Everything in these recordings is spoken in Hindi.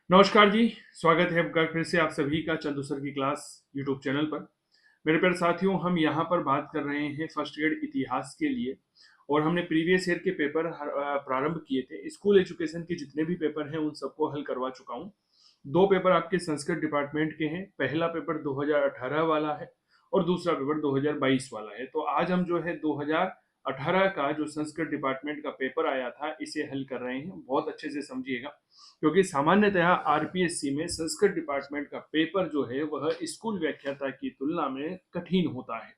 नमस्कार जी। स्वागत है आपका फिर से आप सभी का चंदू सर की क्लास यूट्यूब चैनल पर। मेरे प्यारे साथियों, हम यहाँ पर बात कर रहे हैं फर्स्ट ग्रेड इतिहास के लिए। और हमने प्रीवियस ईयर के पेपर प्रारंभ किए थे। स्कूल एजुकेशन के जितने भी पेपर हैं उन सबको हल करवा चुका हूँ। दो पेपर आपके संस्कृत डिपार्टमेंट के हैं। पहला पेपर 2018 वाला है और दूसरा पेपर 2022 वाला है। तो आज हम जो है 2018 का जो संस्कृत डिपार्टमेंट का पेपर आया था इसे हल कर रहे हैं। बहुत अच्छे से समझिएगा, क्योंकि सामान्यतः आरपीएससी में संस्कृत डिपार्टमेंट का पेपर जो है वह स्कूल व्याख्याता की तुलना में कठिन होता है।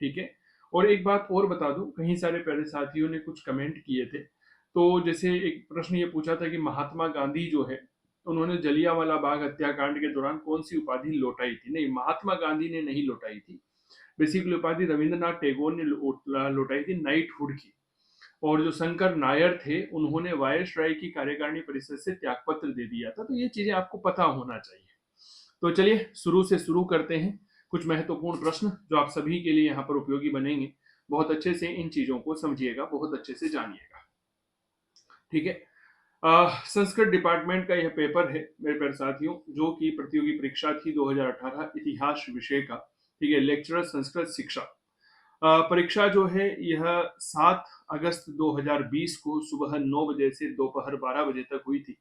ठीक है। और एक बात और बता दूं, कई सारे प्यारे साथियों ने कुछ कमेंट किए थे। तो जैसे एक प्रश्न ये पूछा था कि महात्मा गांधी जो है उन्होंने जलियांवाला बाग हत्याकांड के दौरान कौन सी उपाधि लौटाई थी। नहीं, महात्मा गांधी ने नहीं लौटाई थी। बेसिकली उपाधि रविंद्रनाथ टैगोर ने लौटाई थी, नाइटहुड की। और जो शंकर नायर थे उन्होंने वायसराय की कार्यकारिणी परिषद से त्यागपत्र दे दिया था। तो ये चीजें आपको पता होना चाहिए। तो चलिए शुरू से शुरू करते हैं। कुछ महत्वपूर्ण प्रश्न जो आप सभी के लिए यहाँ पर उपयोगी बनेंगे। बहुत अच्छे से इन चीजों को समझिएगा, बहुत अच्छे से जानिएगा। ठीक है। संस्कृत डिपार्टमेंट का यह पेपर है मेरे प्यारे साथियों, जो कि प्रतियोगी परीक्षा थी 2018 इतिहास विषय का। ठीक है, लेक्चरर संस्कृत शिक्षा। परीक्षा जो है यह 7 अगस्त 2020 को सुबह 9 बजे से दोपहर 12 बजे तक हुई थी।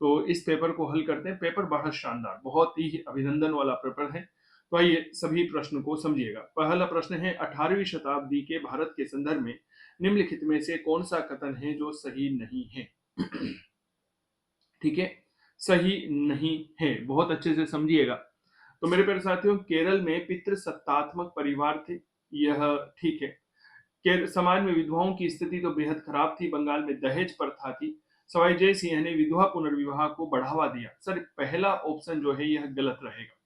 तो इस पेपर को हल करते हैं। पेपर बड़ा शानदार, बहुत ही अभिनंदन वाला पेपर है। तो आइए सभी प्रश्न को समझिएगा। पहला प्रश्न है, 18वीं शताब्दी के भारत के संदर्भ में निम्नलिखित में से कौन सा कथन है जो सही नहीं है। ठीक है, सही नहीं है, बहुत अच्छे से समझिएगा। तो मेरे प्यारे साथियों, केरल में पितृसत्तात्मक परिवार थे, यह ठीक है। समाज में विधवाओं की स्थिति तो बेहद खराब थी। बंगाल में दहेज प्रथा थी। सवाई जय सिंह ने विधवा पुनर्विवाह को बढ़ावा दिया। सर, पहला ऑप्शन जो है यह गलत रहेगा।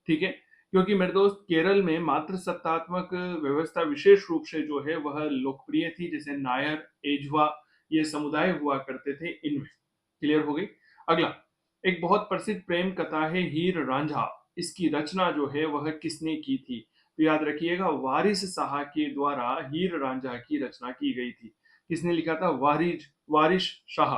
ठीक है, क्योंकि मेरे दोस्त केरल में मातृ सत्तात्मक व्यवस्था विशेष रूप से जो है वह लोकप्रिय थी। जैसे नायर, एजवा, ये समुदाय हुआ करते थे इनमें। क्लियर हो गई। अगला, एक बहुत प्रसिद्ध प्रेम कथा है हीर रांझा। इसकी रचना जो है वह किसने की थी। तो याद रखिएगा, वारिस शाह के द्वारा हीर रांझा की रचना की गई थी। किसने लिखा था? वारिस शाह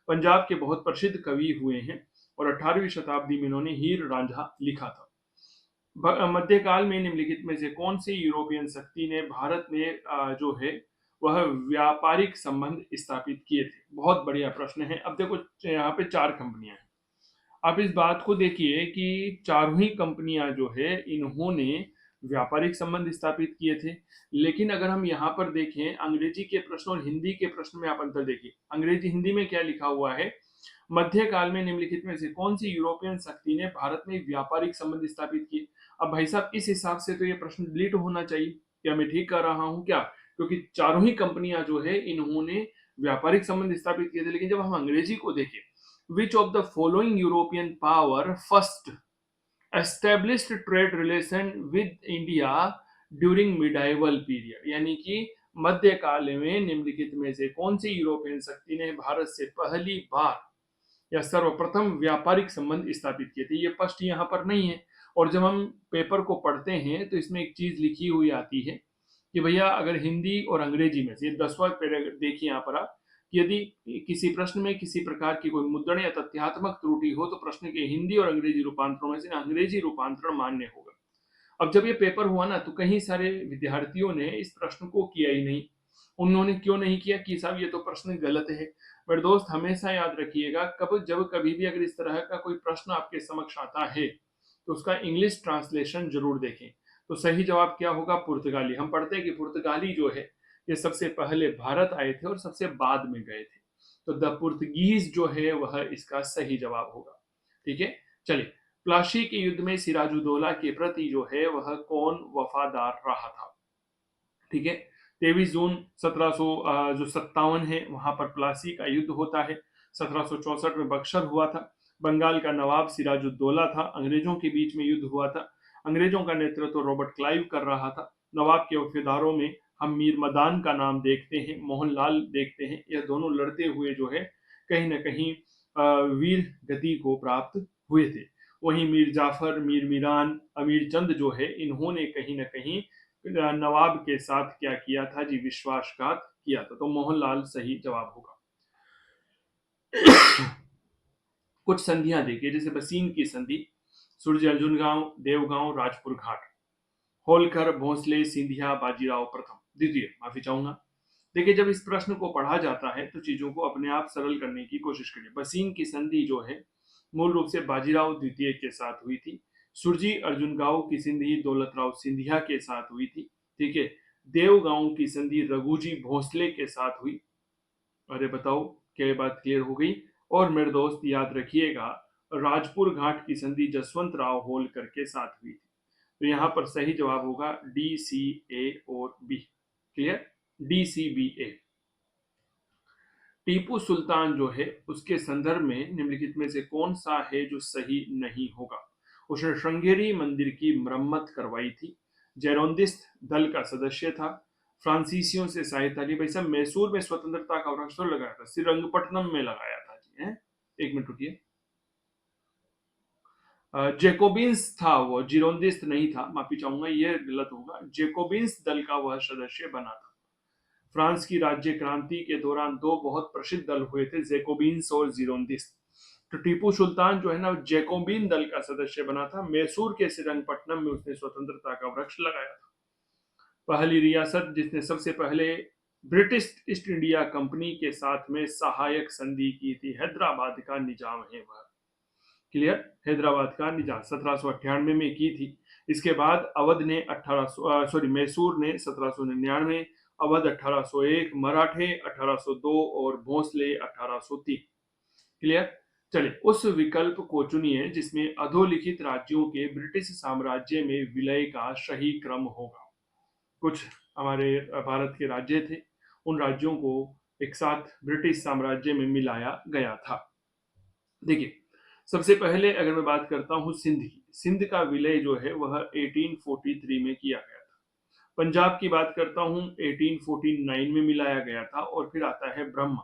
पंजाब के बहुत प्रसिद्ध कवि हुए हैं और 18वीं शताब्दी में इन्होंने हीर रांझा लिखा था। मध्यकाल में निम्नलिखित में से कौन सी यूरोपियन शक्ति ने भारत में जो है वह व्यापारिक संबंध स्थापित किए थे। बहुत बढ़िया प्रश्न है। अब देखो, यहाँ पे 4 कंपनियां हैं। आप इस बात को देखिए कि चारों ही कंपनियां जो है इन्होंने व्यापारिक संबंध स्थापित किए थे। लेकिन अगर हम यहाँ पर देखें अंग्रेजी के प्रश्न और हिंदी के प्रश्न में, आप अंतर देखिए। अंग्रेजी हिंदी में क्या लिखा हुआ है? मध्यकाल में निम्नलिखित में से कौन सी यूरोपियन शक्ति ने भारत में व्यापारिक संबंध स्थापित किए। अब भाई साहब, इस हिसाब से तो ये प्रश्न डिलीट होना चाहिए। क्या मैं ठीक कर रहा हूँ क्या? क्योंकि चारों ही कंपनियां जो है इन्होंने व्यापारिक संबंध स्थापित किए थे। लेकिन जब हम अंग्रेजी को देखें, which of the following European power first established trade relation with India during medieval period, यानी कि मध्यकाल में निम्नलिखित में से कौन सी यूरोपियन शक्ति ने भारत से पहली बार या सर्वप्रथम व्यापारिक संबंध स्थापित किए थे। ये स्पष्ट यहाँ पर नहीं है। और जब हम पेपर को पढ़ते हैं तो इसमें एक चीज लिखी हुई आती है कि भैया अगर हिंदी और अंग्रेजी में से 10वां देखिए यहाँ पर आप, कि यदि किसी प्रश्न में किसी प्रकार की कोई मुद्रण या तथ्यात्मक त्रुटि हो तो प्रश्न के हिंदी और अंग्रेजी रूपांतरों में से अंग्रेजी रूपांतरण मान्य होगा। अब जब ये पेपर हुआ ना तो कई सारे विद्यार्थियों ने इस प्रश्न को किया ही नहीं। उन्होंने क्यों नहीं किया? कि साहब ये तो प्रश्न गलत है। मेरे दोस्त, हमेशा याद रखिएगा, कब जब कभी भी अगर इस तरह का कोई प्रश्न आपके समक्ष आता है तो उसका इंग्लिश ट्रांसलेशन जरूर देखें। तो सही जवाब क्या होगा? पुर्तगाली। हम पढ़ते हैं कि पुर्तगाली जो है ये सबसे पहले भारत आए थे और सबसे बाद में गए थे। तो द पुर्तगीज जो है वह इसका सही जवाब होगा। ठीक है, चलिए। प्लासी के युद्ध में सिराजुद्दौला के प्रति जो है वह कौन वफादार रहा था। ठीक है, 23 जून 1757 है, वहां पर प्लासी का युद्ध होता है। 1764 में बक्सर हुआ था। बंगाल का नवाब सिराजुद्दौला था। अंग्रेजों के बीच में युद्ध हुआ था। अंग्रेजों का नेतृत्व रॉबर्ट क्लाइव कर रहा था। नवाब के वफादारों में हम मीर मदान का नाम देखते हैं, मोहनलाल देखते हैं। यह दोनों लड़ते हुए जो है कहीं ना कहीं वीर गति को प्राप्त हुए थे। वहीं मीर जाफर, मीर मीरान, अमीर चंद जो है इन्होंने कहीं ना कहीं नवाब के साथ क्या किया था जी? विश्वासघात किया था। तो मोहनलाल सही जवाब होगा। कुछ संधियां देखिए, जैसे बसीन की संधि, सूर्य अर्जुन गांव, देवगांव, राजपुर घाट, होलकर, भोसले, सिंधिया, बाजीराव प्रथम द्वितीय, माफी चाहूंगा। देखिए, जब इस प्रश्न को पढ़ा जाता है तो चीजों को अपने आप सरल करने की कोशिश करिए। बसीन की संधि जो है मूल रूप से बाजीराव द्वितीय के साथ हुई थी। सुरजी अर्जुन गांव की संधि दौलतराव सिंधिया के साथ हुई थी। ठीक है। देवगांव की संधि रघुजी भोसले के साथ हुई। अरे बताओ, क्या ये बात क्लियर हो गई? और मेरे दोस्त याद रखिएगा, राजपुर घाट की संधि जसवंत राव होलकर के साथ हुई थी। तो यहां पर सही जवाब होगा डी, सी, ए और बी। क्लियर? डी, सी, बी, ए। टीपू सुल्तान जो है उसके संदर्भ में निम्नलिखित में से कौन सा है जो सही नहीं होगा? उसने श्रृंगेरी मंदिर की मरम्मत करवाई थी, जेरोंदिस्त दल का सदस्य था, फ्रांसीसियों से सहायता ली। भाई साहब, मैसूर में स्वतंत्रता का वृक्ष तो लगाया था, श्रीरंगपट्टनम में लगाया था जी। है, एक मिनट रुकिए। जेकोबिन्स था वो, जिरोंदिस्त नहीं था, माफी चाहूंगा, यह गलत होगा। जेकोबिन्स दल का वह सदस्य बना था। फ्रांस की राज्य क्रांति के दौरान दो बहुत प्रसिद्ध दल हुए थे, जेकोबिन्स और जिरोंदिस्त। तो टीपू सुल्तान जो है ना, जेकोबिन दल का सदस्य बना था। मैसूर के श्रीरंगपट्टनम में उसने स्वतंत्रता का वृक्ष लगाया था। पहली रियासत जिसने सबसे पहले ब्रिटिश ईस्ट इंडिया कंपनी के साथ में सहायक संधि की थी, हैदराबाद का निजाम है वह। क्लियर? हैदराबाद का निजाम 1798 में की थी। इसके बाद अवध ने 1800 सॉरी मैसूर ने 1799, अवध 1801, मराठे 1802 और भोसले 1803। क्लियर? चलिए, उस विकल्प को चुनिए जिसमें अधोलिखित राज्यों के ब्रिटिश साम्राज्य में विलय का सही क्रम होगा। कुछ हमारे भारत के राज्य थे, उन राज्यों को एक साथ ब्रिटिश साम्राज्य में मिलाया गया था। देखिए, सबसे पहले अगर मैं बात करता हूं सिंध की, सिंध का विलय जो है वह 1843 में किया गया था। पंजाब की बात करता हूं, 1849 में मिलाया गया था। और फिर आता है ब्रह्मा।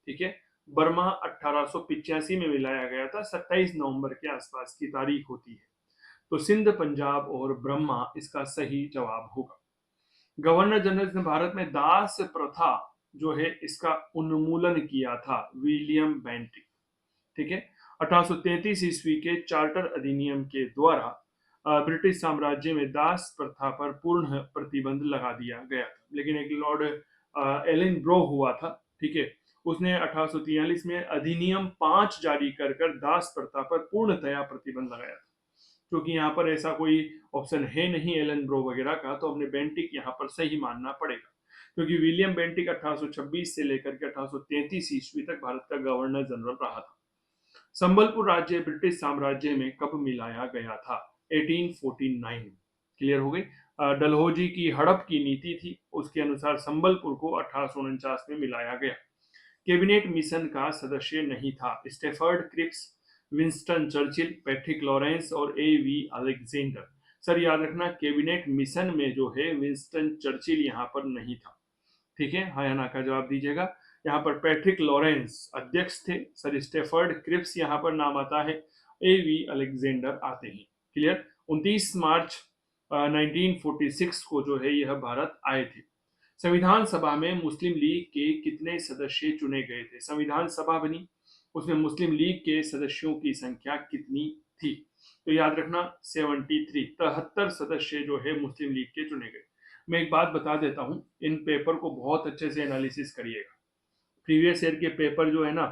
ठीक है। बर्मा 1885 में मिलाया गया था, 27 नवंबर के आसपास की तारीख होती है। तो सिंध, पंजाब और ब्रह्मा इसका सही जवाब होगा। गवर्नर जनरल ने भारत में दास प्रथा जो है इसका उन्मूलन किया था, विलियम बेंटिक। ठीक है। 1833 ईस्वी के चार्टर अधिनियम के द्वारा ब्रिटिश साम्राज्य में दास प्रथा पर पूर्ण प्रतिबंध लगा दिया गया था। लेकिन एक लॉर्ड एलन ब्रो हुआ था। ठीक है। उसने 1843 में अधिनियम 5 जारी कर कर दास प्रथा पर पूर्णतया प्रतिबंध लगाया था। क्योंकि यहाँ पर ऐसा कोई ऑप्शन है नहीं एलन ब्रो वगैरह का, तो हमने बेंटिक यहाँ पर सही मानना पड़ेगा। क्योंकि विलियम बेंटिक 1826 से लेकर के 1833 ईस्वी तक भारत का गवर्नर जनरल रहा था। संबलपुर राज्य ब्रिटिश साम्राज्य में कब मिलाया गया था? 1849। क्लियर हो गई? डलहौजी की हड़प की नीति थी, उसके अनुसार संबलपुर को 1849 में मिलाया गया। कैबिनेट मिशन का सदस्य नहीं था, Stafford Cripps, Winston Churchill, Patrick Lawrence और ए वी अलेक्जेंडर। सर याद रखना, कैबिनेट मिशन में जो है विंस्टन चर्चिल यहाँ पर नहीं था। ठीक है, हाँ या ना का जवाब दीजिएगा। यहाँ पर पैट्रिक लॉरेंस अध्यक्ष थे, सर स्टेफर्ड क्रिप्स यहाँ पर नाम आता है, ए वी अलेक्जेंडर आते हैं। क्लियर? 29 मार्च 1946 को जो है यह भारत आए थे। संविधान सभा में मुस्लिम लीग के कितने सदस्य चुने गए थे? संविधान सभा बनी, उसमें मुस्लिम लीग के सदस्यों की संख्या कितनी थी? तो याद रखना 73, 73 सदस्य जो है मुस्लिम लीग के चुने गए। मैं एक बात बता देता हूं, इन पेपर को बहुत अच्छे से एनालिसिस करिएगा। प्रीवियस ईयर के पेपर जो है ना,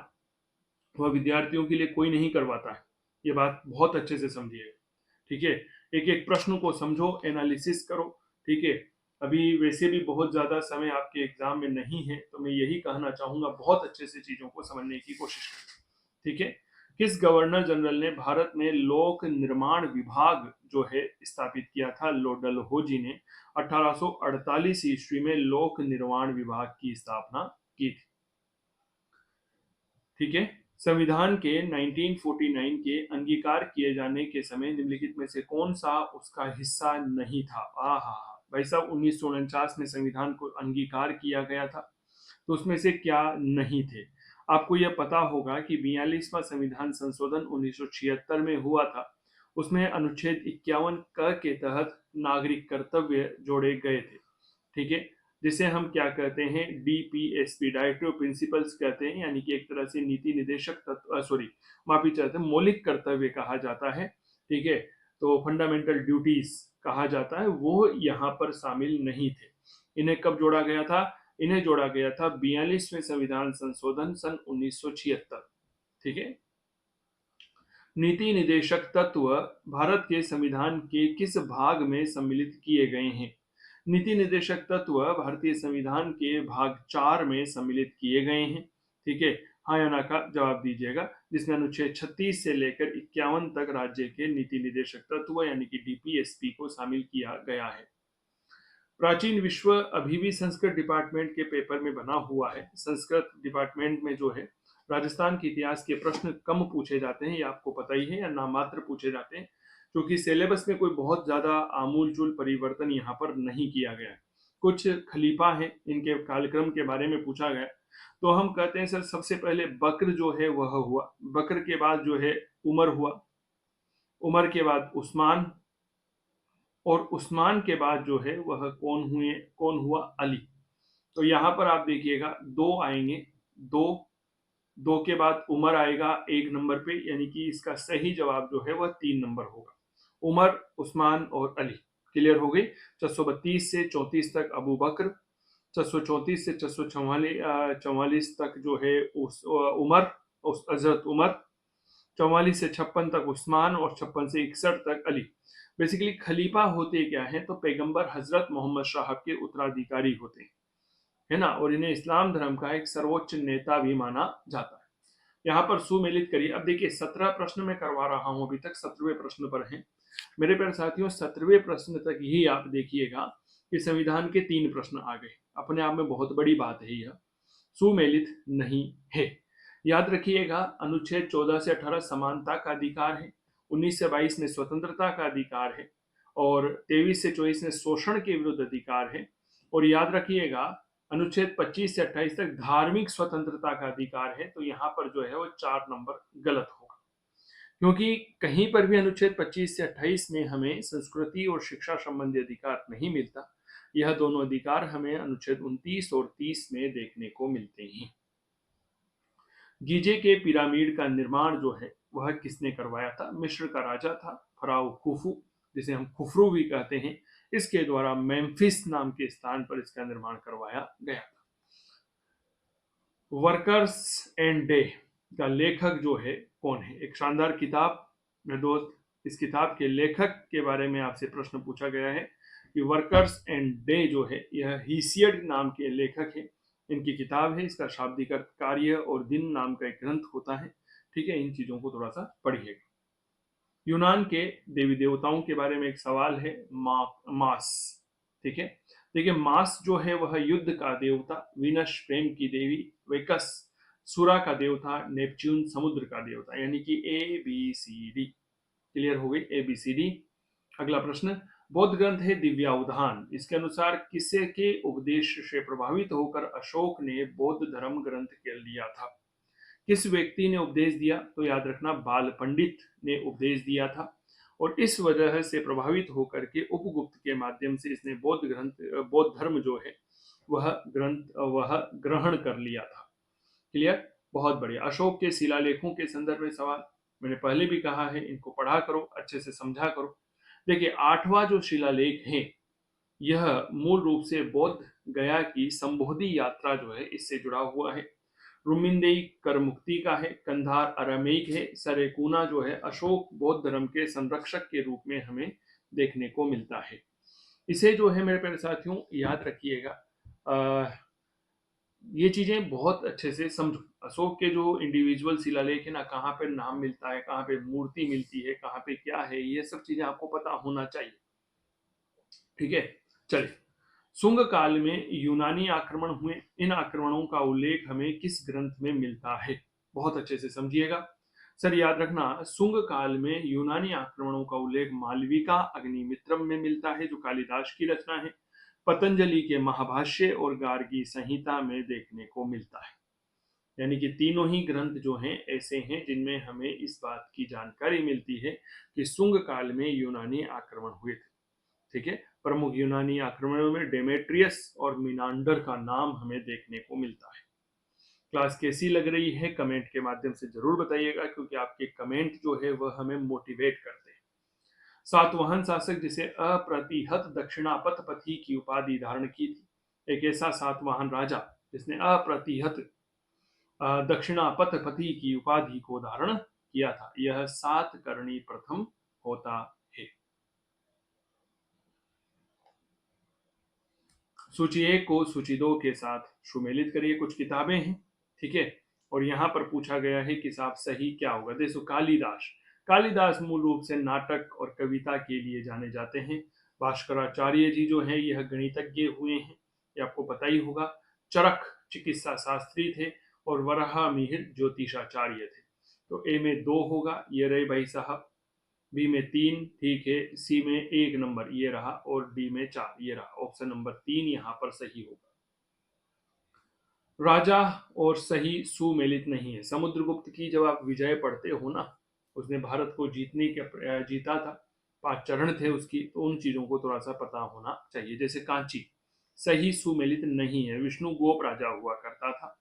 वह विद्यार्थियों के लिए कोई नहीं करवाता है, ये बात बहुत अच्छे से समझिएगा। ठीक है। एक एक प्रश्न को समझो, एनालिसिस करो। ठीक है। अभी वैसे भी बहुत ज्यादा समय आपके एग्जाम में नहीं है, तो मैं यही कहना चाहूंगा, बहुत अच्छे से चीजों को समझने की कोशिश करें। ठीक है। किस गवर्नर जनरल ने भारत में लोक निर्माण विभाग जो है स्थापित किया था? लॉर्ड डलहौजी ने 1848 ईस्वी में लोक निर्माण विभाग की स्थापना की थी। ठीक है। संविधान के 1949 के अंगीकार किए जाने के समय निम्नलिखित में से कौन सा उसका हिस्सा नहीं था? भाई साहब, 1949 में संविधान को अंगीकार किया गया था, तो उसमें से क्या नहीं थे? आपको यह पता होगा कि 42वां संविधान संशोधन 1976 में हुआ था। उसमें अनुच्छेद 51 क के तहत नागरिक कर्तव्य जोड़े गए थे। ठीक है। जिसे हम क्या कहते हैं, डीपीएसपी, डायरेक्टिव प्रिंसिपल्स कहते हैं, यानी कि एक तरह से नीति निदेशक तत्व, सॉरी माफी चाहते हैं, मौलिक कर्तव्य कहा जाता है। ठीक है, तो फंडामेंटल ड्यूटीज कहा जाता है, वो यहाँ पर शामिल नहीं थे। इन्हें कब जोड़ा गया था? इन्हें जोड़ा गया था 42वें संविधान संशोधन सन 1976। ठीक है। नीति निदेशक तत्व भारत के संविधान के किस भाग में सम्मिलित किए गए हैं? नीति निदेशक तत्व भारतीय संविधान के भाग 4 में सम्मिलित किए गए हैं। ठीक है, हाँ या ना का जवाब दीजिएगा, जिसमें अनुच्छेद 36 से लेकर 51 तक राज्य के नीति निदेशक तत्व यानी कि डीपीएसपी को शामिल किया गया है। प्राचीन विश्व अभी भी संस्कृत डिपार्टमेंट के पेपर में बना हुआ है। संस्कृत डिपार्टमेंट में जो है राजस्थान के इतिहास के प्रश्न कम पूछे जाते हैं, ये आपको पता ही है, या नामात्र पूछे जाते हैं, क्योंकि सिलेबस में कोई बहुत ज्यादा आमूल-चूल परिवर्तन यहाँ पर नहीं किया गया है। कुछ खलीफा हैं, इनके कालक्रम के बारे में पूछा गया, तो हम कहते हैं सर सबसे पहले बकर जो है वह हुआ, बकर के बाद जो है उमर हुआ, उमर के बाद उस्मान, और उस्मान के बाद जो है वह कौन हुआ? अली। तो यहाँ पर आप देखिएगा दो आएंगे, दो, दो के बाद उमर आएगा एक नंबर पे, यानी कि इसका सही जवाब जो है वह 3 नंबर होगा। उमर, उस्मान और अली। क्लियर हो गई। 432 से 34 तक अबू बकर, 434 से 444 तक जो है उस उमर, उस हजरत उमर, 44 से 56 तक उस्मान, और 56 से 61 तक अली। बेसिकली खलीफा होते क्या है, तो पैगंबर हजरत मोहम्मद साहब के उत्तराधिकारी होते हैं, है ना, और इन्हें इस्लाम धर्म का एक सर्वोच्च नेता भी माना जाता है। यहाँ पर सुमेलित करिए। अब देखिए 17 प्रश्न मैं करवा रहा हूं, अभी तक 17वें प्रश्न पर हैं मेरे प्यारे साथियों। 17वें प्रश्न तक ही आप देखिएगा कि संविधान के 3 प्रश्न आ गए, अपने आप में बहुत बड़ी बात है, यह सुमेलित नहीं है। याद रखिएगा, अनुच्छेद 14 से 18 समानता का अधिकार है, 19 से 22 में स्वतंत्रता का अधिकार है, और 23 से 24 में शोषण के विरुद्ध अधिकार है। और याद रखिएगा, अनुच्छेद 25 से 28 तक धार्मिक स्वतंत्रता का अधिकार है। तो यहाँ पर जो है वो 4 नंबर गलत होगा, क्योंकि कहीं पर भी अनुच्छेद 25 से 28 में हमें संस्कृति और शिक्षा संबंधी अधिकार नहीं मिलता। यह दोनों अधिकार हमें अनुच्छेद 29 और 30 में देखने को मिलते हैं। गीजे के पिरामिड का निर्माण जो है वह किसने करवाया था? मिस्र का राजा था फराओ खुफू, जिसे हम खुफरू भी कहते हैं। इसके द्वारा मेम्फिस नाम के स्थान पर इसका निर्माण करवाया गया था। वर्कर्स एंड डे का लेखक जो है कौन है? एक शानदार किताब मेरे दोस्त, इस किताब के लेखक के बारे में आपसे प्रश्न पूछा गया है कि वर्कर्स एंड डे जो है यह हीसियड नाम के लेखक है, इनकी किताब है। इसका शाब्दिक अर्थ कार्य और दिन नाम का एक ग्रंथ होता है। ठीक है, इन चीजों को थोड़ा सा पढ़िएगा। यूनान के देवी देवताओं के बारे में एक सवाल है, मास। ठीक है, देखिए मास जो है वह युद्ध का देवता, विनस प्रेम की देवी, वेकस सुरा का देवता, नेपच्यून समुद्र का देवता, यानी कि A B C D. Clear हो गई, ए बी सी डी। अगला प्रश्न, बौद्ध ग्रंथ है दिव्यावधान, इसके अनुसार किसे के उपदेश से प्रभावित होकर अशोक ने बौद्ध धर्म ग्रंथ के लिया था? किस व्यक्ति ने उपदेश दिया? तो याद रखना बाल पंडित ने उपदेश दिया था, और इस वजह से प्रभावित होकर के उपगुप्त के माध्यम से इसने बौद्ध धर्म जो है वह ग्रहण कर लिया था। क्लियर, बहुत बढ़िया। अशोक के शिलालेखों के संदर्भ में सवाल, मैंने पहले भी कहा है इनको पढ़ा करो, अच्छे से समझा करो। देखिए 8वां जो शिलालेख है यह मूल रूप से बौद्ध गया की संबोधि यात्रा जो है इससे जुड़ा हुआ है। रुमिंदेई करमुक्ति का है, कंधार अरामेइक है, सरेकुना जो है अशोक बौद्ध धर्म के संरक्षक के रूप में हमें देखने को मिलता है। इसे जो है मेरे प्यारे साथियों याद रखिएगा, ये चीजें बहुत अच्छे से समझो। अशोक के जो इंडिविजुअल शिलालेख है ना, कहाँ पे नाम मिलता है, कहाँ पे मूर्ति मिलती है, कहाँ पे क्या है, ये सब चीजें आपको पता होना चाहिए। ठीक है, चलिए। शुंग काल में यूनानी आक्रमण हुए, इन आक्रमणों का उल्लेख हमें किस ग्रंथ में मिलता है? बहुत अच्छे से समझिएगा। सर याद रखना, शुंग काल में यूनानी आक्रमणों का उल्लेख मालविका अग्निमित्रम में मिलता है, जो कालिदास की रचना है, पतंजलि के महाभाष्य और गार्गी संहिता में देखने को मिलता है। यानी कि तीनों ही ग्रंथ जो हैं ऐसे हैं जिनमें हमें इस बात की जानकारी मिलती है कि शुंग काल में यूनानी आक्रमण हुए थे। ठीक है। प्रमुख यूनानी आक्रमणों में डेमेट्रियस और मिनांडर का नाम हमें देखने को मिलता है। क्लास कैसी लग रही है कमेंट के माध्यम से जरूर बताइएगा, क्योंकि आपके कमेंट जो है वह हमें मोटिवेट करते हैं। सातवाहन शासक जिसे अप्रतिहत दक्षिणापथ की उपाधि धारण की थी, एक ऐसा सातवाहन राजा जिसने अप्रतिहत दक्षिणापथ की उपाधि को धारण किया था, यह सातकर्णी प्रथम होता है। सूची 1 को सूची 2 के साथ सुमेलित करिए। कुछ किताबें हैं, ठीक है, और यहाँ पर पूछा गया है कि साहब सही क्या होगा। देखो, कालिदास, कालिदास मूल रूप से नाटक और कविता के लिए जाने जाते हैं। भास्कराचार्य जी जो है यह गणितज्ञ हुए हैं, ये आपको पता ही होगा। चरक चिकित्सा शास्त्री थे और वराहमिहिर ज्योतिषाचार्य थे। तो ए में 2 होगा, ये रहे भाई साहब। बी में 3, ठीक है। सी में 1 नंबर ये रहा, और डी में 4 ये रहा। ऑप्शन नंबर 3 यहाँ पर सही होगा। राजा और सही सुमेलित नहीं है। समुद्रगुप्त की जब आप विजय पढ़ते हो ना, उसने भारत को जीता था, 5 चरण थे उसकी, तो उन चीजों को थोड़ा सा पता होना चाहिए। जैसे कांची सही सुमेलित नहीं है, विष्णु गोप राजा हुआ करता था।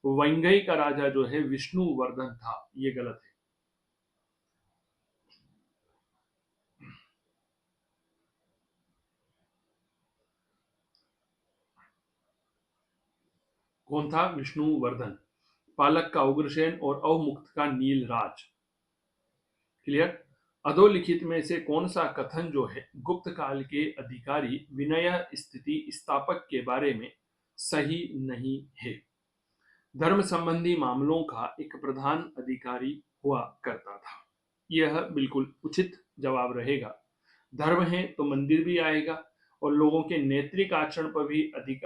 वंगई का राजा जो है विष्णुवर्धन था, ये गलत है। कौन था? विष्णुवर्धन। पालक का उग्रसेन और अवमुक्त का नीलराज। क्लियर। अधोलिखित में से कौन सा कथन जो है गुप्त काल के अधिकारी विनय स्थिति स्थापक के बारे में सही नहीं है? धर्म संबंधी मामलों का एक प्रधान अधिकारी हुआ करता था, यह बिल्कुल उचित जवाब रहेगा। धर्म है तो मंदिर भी आएगा, और लोगों के नैतिक आचरण पर भी अधिक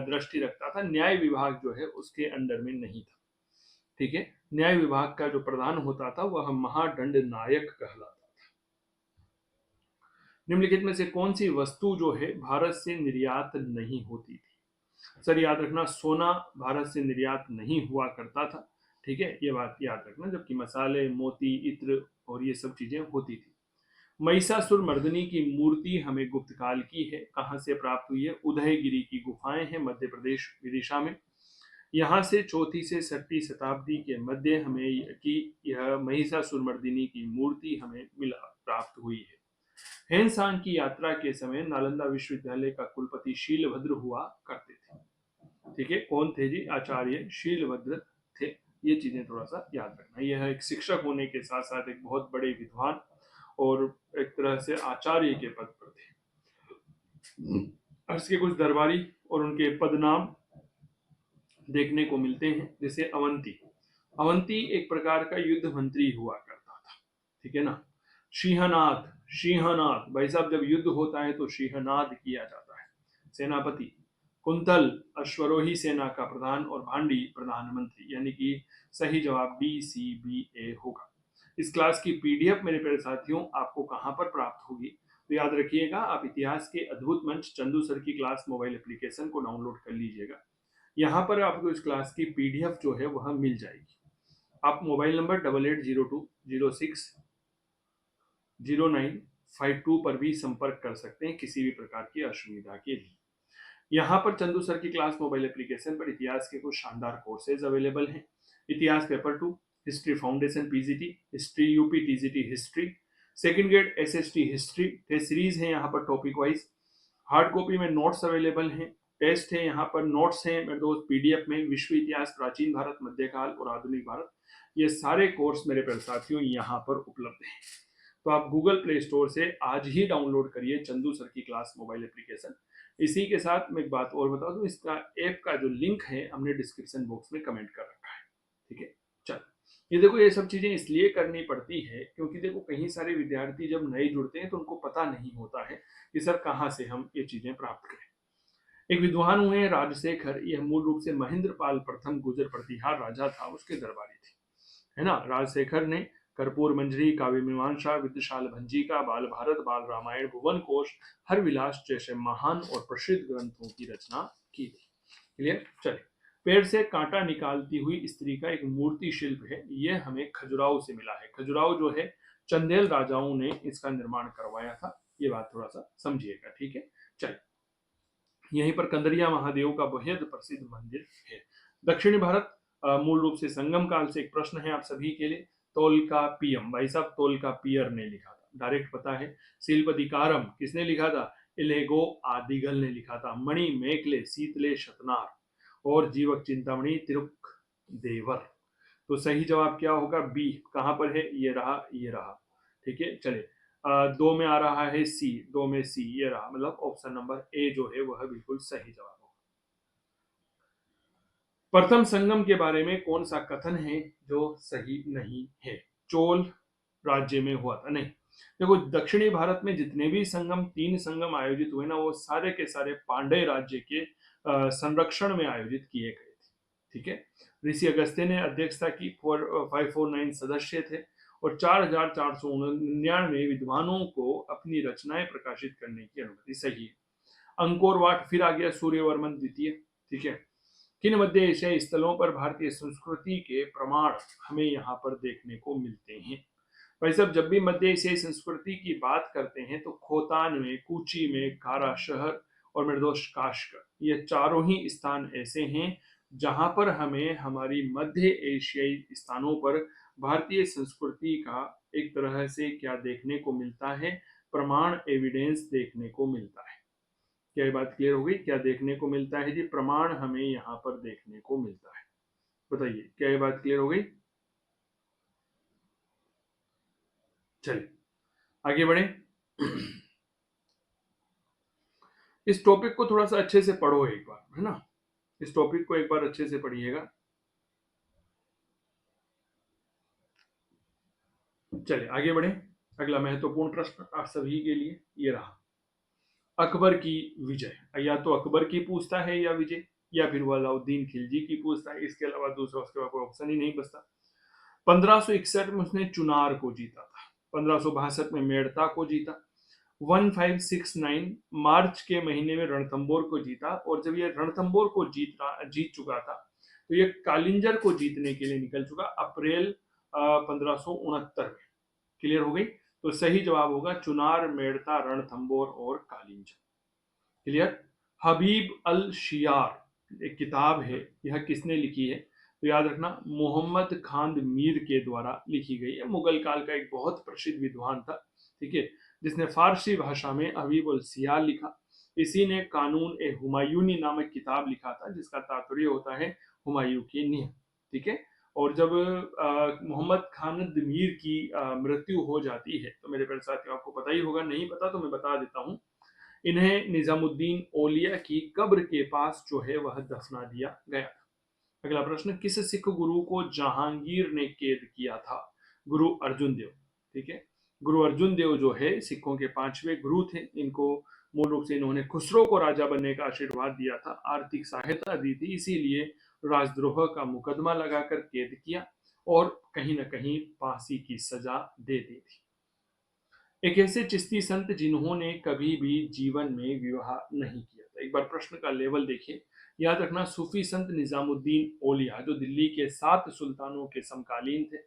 दृष्टि रखता था। न्याय विभाग जो है उसके अंडर में नहीं था, ठीक है। न्याय विभाग का जो प्रधान होता था वह महादंड नायक कहलाता। निम्नलिखित में से कौन सी वस्तु जो है भारत से निर्यात नहीं होती थी? सर याद रखना, सोना भारत से निर्यात नहीं हुआ करता था, ठीक है, ये बात याद रखना। जबकि मसाले, मोती, इत्र और ये सब चीजें होती थी। महिषासुर मर्दिनी की मूर्ति हमें गुप्त काल की है। कहाँ से प्राप्त हुई है? उदयगिरी की गुफाएं हैं मध्य प्रदेश विदिशा में। यहाँ से 4वीं से 6वीं शताब्दी के मध्य हमें की यह महिषासुरमर्दिनी की मूर्ति हमें मिला प्राप्त हुई है। हेनसांग की यात्रा के समय नालंदा विश्वविद्यालय का कुलपति शीलभद्र हुआ करते थे, ठीक है। कौन थे जी? आचार्य शीलभद्र थे। ये चीजें थोड़ा सा याद रखना। यह एक शिक्षक होने के साथ साथ एक बहुत बड़े विद्वान और एक तरह से आचार्य के पद पर थे। अर्श के कुछ दरबारी और उनके पदनाम देखने को मिलते हैं, जैसे अवंती। अवंती एक प्रकार का युद्ध मंत्री हुआ करता था, ठीक है ना। सिंहनाद, सिंहनाद भाई साहब, जब युद्ध होता है तो सिंहनाद किया जाता है। सेनापति कुंतल अश्वरोही सेना का प्रधान और भांडी प्रधानमंत्री, यानी कि सही जवाब DCBA होगा। इस क्लास की PDF मेरे प्यारे साथियों आपको कहां पर प्राप्त होगी? तो याद रखिएगा, आप इतिहास के अद्भुत मंच चंदू सर की क्लास मोबाइल एप्लीकेशन को डाउनलोड कर लीजिएगा। यहाँ पर आपको इस क्लास की PDF जो है वह मिल जाएगी। आप मोबाइल नंबर 8802060952 पर भी संपर्क कर सकते हैं किसी भी प्रकार की असुविधा के लिए। यहाँ पर चंदू सर की क्लास मोबाइल एप्लीकेशन पर इतिहास के कुछ शानदार कोर्सेज अवेलेबल हैं। इतिहास paper 2, history foundation PGT, history UP TGT history, second grade SST history, test series है यहाँ पर टॉपिक वाइज। हार्ड कॉपी में नोट्स अवेलेबल हैं, टेस्ट है यहाँ पर, नोट्स हैं मेरे दोस्त PDF में। विश्व इतिहास, प्राचीन भारत, मध्यकाल और आधुनिक भारत, ये सारे कोर्स मेरे प्यारे साथियों यहाँ पर उपलब्ध हैं। तो आप गूगल प्ले स्टोर से आज ही डाउनलोड करिए चंदू सर की क्लास मोबाइल एप्लीकेशन। इसी के साथ मैं एक बात और बता दूं, इसका ऐप का जो लिंक है हमने डिस्क्रिप्शन बॉक्स में कमेंट कर रखा है, ठीक है। चल, ये देखो, ये सब चीजें इसलिए करनी पड़ती है क्योंकि देखो कई सारे विद्यार्थी जब नए जुड़ते हैं तो उनको पता नहीं होता है कि सर कहाँ से हम ये चीजें प्राप्त करें। एक विद्वान हुए राजशेखर, यह मूल रूप से महेंद्रपाल प्रथम गुजर प्रतिहार राजा था, उसके दरबारी थे, है ना। राजशेखर ने कर्पूर मंजरी, काव्य मीमांसा, विद्याशाल भंजिका, बाल भारत, बाल रामायण, भुवन कोश, हर विलास जैसे महान और प्रसिद्ध ग्रंथों की रचना की थी। क्लियर। चलिए, पेड़ से कांटा निकालती हुई स्त्री का एक मूर्ति शिल्प है, यह हमें खजुराहो से मिला है। खजुराहो जो है चंदेल राजाओं ने इसका निर्माण करवाया था, ये बात थोड़ा सा समझिएगा, ठीक है। चलिए, यहीं पर कंदरिया महादेव का बेहद प्रसिद्ध मंदिर है। दक्षिणी भारत, मूल रूप से संगम काल से एक प्रश्न है आप सभी के लिए। तोलका पियम, भाई साहब तोलका पियर ने लिखा था, डायरेक्ट पता है। शिल्पदिकारम किसने लिखा था? इलेगो आदिगल ने लिखा था। मणि मेकले सीतले शतनार और जीवक चिंतामणि तिरुक देवर। तो सही जवाब क्या होगा? बी। कहां पर है? ये रहा, ये रहा, ठीक है। चलिए, दो में आ रहा है सी, दो में सी, ये रहा, मतलब ऑप्शन नंबर ए जो है वह बिल्कुल सही जवाब होगा। प्रथम संगम के बारे में कौन सा कथन है जो सही नहीं है? चोल राज्य में हुआ था, नहीं। देखो, दक्षिणी भारत में जितने भी संगम, 3 संगम आयोजित हुए ना, वो सारे के सारे पांड्य राज्य के संरक्षण में आयोजित किए गए थे, ठीक है। ऋषि अगस्त्य ने अध्यक्षता की। 549 सदस्य थे और 4499 विद्वानों को अपनी रचनाएं प्रकाशित करने की अनुमति। सही है। अंकोर वाट फिर आ गया, सूर्यवर्मन द्वितीय, ठीक है। किन मध्य एशियाई स्थलों पर भारतीय संस्कृति के प्रमाण हमें यहाँ पर देखने को मिलते हैं? भाई साहब, जब भी मध्य एशियाई संस्कृति की बात करते हैं तो खोतान में, कूची में, कारा शहर और निर्दोष काश्क, ये चारों ही स्थान ऐसे हैं जहां पर हमें हमारी मध्य एशियाई स्थानों पर भारतीय संस्कृति का एक तरह से क्या देखने को मिलता है? प्रमाण, एविडेंस देखने को मिलता है। क्या ये बात क्लियर हो गई? क्या देखने को मिलता है जी? प्रमाण हमें यहाँ पर देखने को मिलता है। बताइए, क्या ये बात क्लियर हो गई? चलिए, आगे बढ़े। इस टॉपिक को थोड़ा सा अच्छे से पढ़ो एक बार, है ना। इस टॉपिक को एक बार अच्छे से पढ़िएगा। चलिए, आगे बढ़े। अगला महत्वपूर्ण प्रश्न आप सभी के लिए ये रहा। अकबर की विजय, या तो अकबर की पूछता है या विजय, या फिर अलाउद्दीन खिलजी की पूछता है। इसके अलावा दूसरा उसके बाद कोई ऑप्शन ही नहीं बचता। 1561 में उसने चुनार को जीता था। 1562 में मेड़ता को जीता। 1569 मार्च के महीने में रणथंबोर को जीता। और जब ये रणथंबोर को जीत चुका था तो ये कालिंजर को जीतने के लिए निकल चुका अप्रैल 1569 में। क्लियर हो गई? तो सही जवाब होगा चुनार, मेड़ता, रणथंबोर और कालिंजर। क्लियर? हबीब अल शियार एक किताब है, यह किसने लिखी है? तो याद रखना, मोहम्मद खान मीर के द्वारा लिखी गई है। मुगल काल का एक बहुत प्रसिद्ध विद्वान था, ठीक है, जिसने फारसी भाषा में हबीब अल शियार लिखा। इसी ने कानून ए हुमायूनी नामक किताब लिखा था, जिसका तात्पर्य होता है हुमायूं की नींव, ठीक है। और जब मोहम्मद खान मीर की मृत्यु हो जाती है तो मेरे प्यारे साथियों, आपको पता ही होगा, नहीं पता तो मैं बता देता हूँ, इन्हें निजामुद्दीन औलिया की कब्र के पास जो है वह दफना दिया गया था। अगला प्रश्न, किस सिख गुरु को जहांगीर ने कैद किया था? गुरु अर्जुन देव, ठीक है। गुरु अर्जुन देव जो है सिखों के 5वें गुरु थे। इनको मूल रूप से इन्होंने खुसरो को राजा बनने का आशीर्वाद दिया था, आर्थिक सहायता दी थी, इसीलिए राजद्रोह का मुकदमा लगाकर कैद किया और कहीं ना कहीं फांसी की सजा दे दी थी। एक ऐसे चिश्ती संत जिन्होंने कभी भी जीवन में विवाह नहीं किया था। एक बार प्रश्न का लेवल देखिए। याद रखना, सूफी संत निजामुद्दीन औलिया जो दिल्ली के 7 सुल्तानों के समकालीन थे,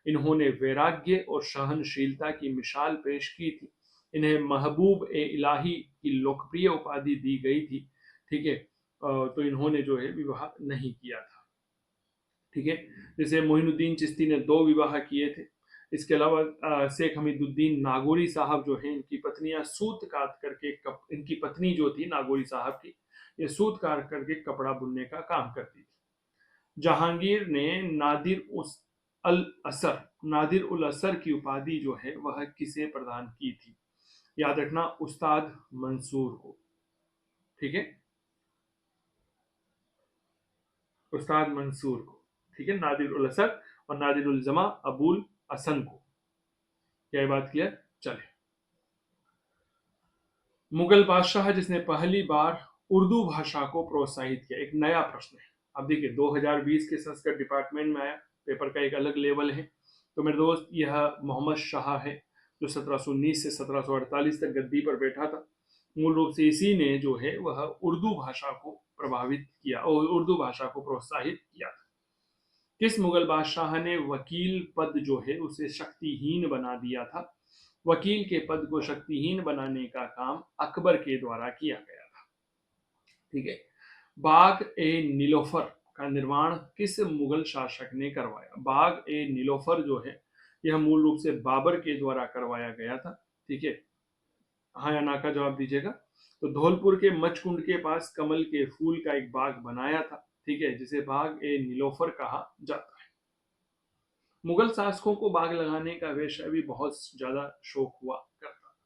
इन्होंने वैराग्य और सहनशीलता की मिसाल पेश की थी। इन्हें महबूब ए इलाही की लोकप्रिय उपाधि दी गई थी, ठीक है। तो इन्होंने जो है विवाह नहीं किया था, ठीक है। जैसे मोइनुद्दीन चिश्ती ने 2 विवाह किए थे। इसके अलावा शेख हमीदुद्दीन नागौरी साहब जो हैं, इनकी पत्नियां सूत काट करके इनकी पत्नी जो थी नागौरी साहब की, ये सूत काट करके कपड़ा बुनने का काम करती थी। जहांगीर ने नादिर उल असर की उपाधि जो है वह किसे प्रदान की थी? याद रखना, उस्ताद मंसूर को, ठीक है, उस्ताद मंसूर को, ठीक है। नादिर उल असर और नादिर उल जमा अबुल हसन को। क्या ये बात क्लियर? चले, मुगल बादशाह जिसने पहली बार उर्दू भाषा को प्रोत्साहित किया, एक नया प्रश्न है। अब देखिए, 2020 के संस्कृत डिपार्टमेंट में आया, पेपर का एक अलग लेवल है। तो मेरे दोस्त, यह मोहम्मद शाह है, जो 1719 से 1748 तक गद्दी पर बैठा था। मूल रूप से इसी ने जो है वह उर्दू भाषा को प्रभावित किया और उर्दू भाषा को प्रोत्साहित किया था। किस मुगल बादशाह ने वकील पद जो है उसे शक्तिहीन बना दिया था? वकील के पद को शक्तिहीन बनाने का काम अकबर के द्वारा किया गया था। ठीक है। बाग ए नीलोफर का निर्माण किस मुगल शासक ने करवाया? बाग ए नीलोफर जो है यह मूल रूप से बाबर के द्वारा करवाया गया था। ठीक है। हाँ या ना का जवाब दीजिएगा। तो धौलपुर के मचकुंड के पास कमल के फूल का एक बाग बनाया था। ठीक है, जिसे बाग ए नीलोफर कहा जाता है। मुगल शासकों को बाग लगाने का वैसे भी बहुत ज्यादा शौक हुआ करता।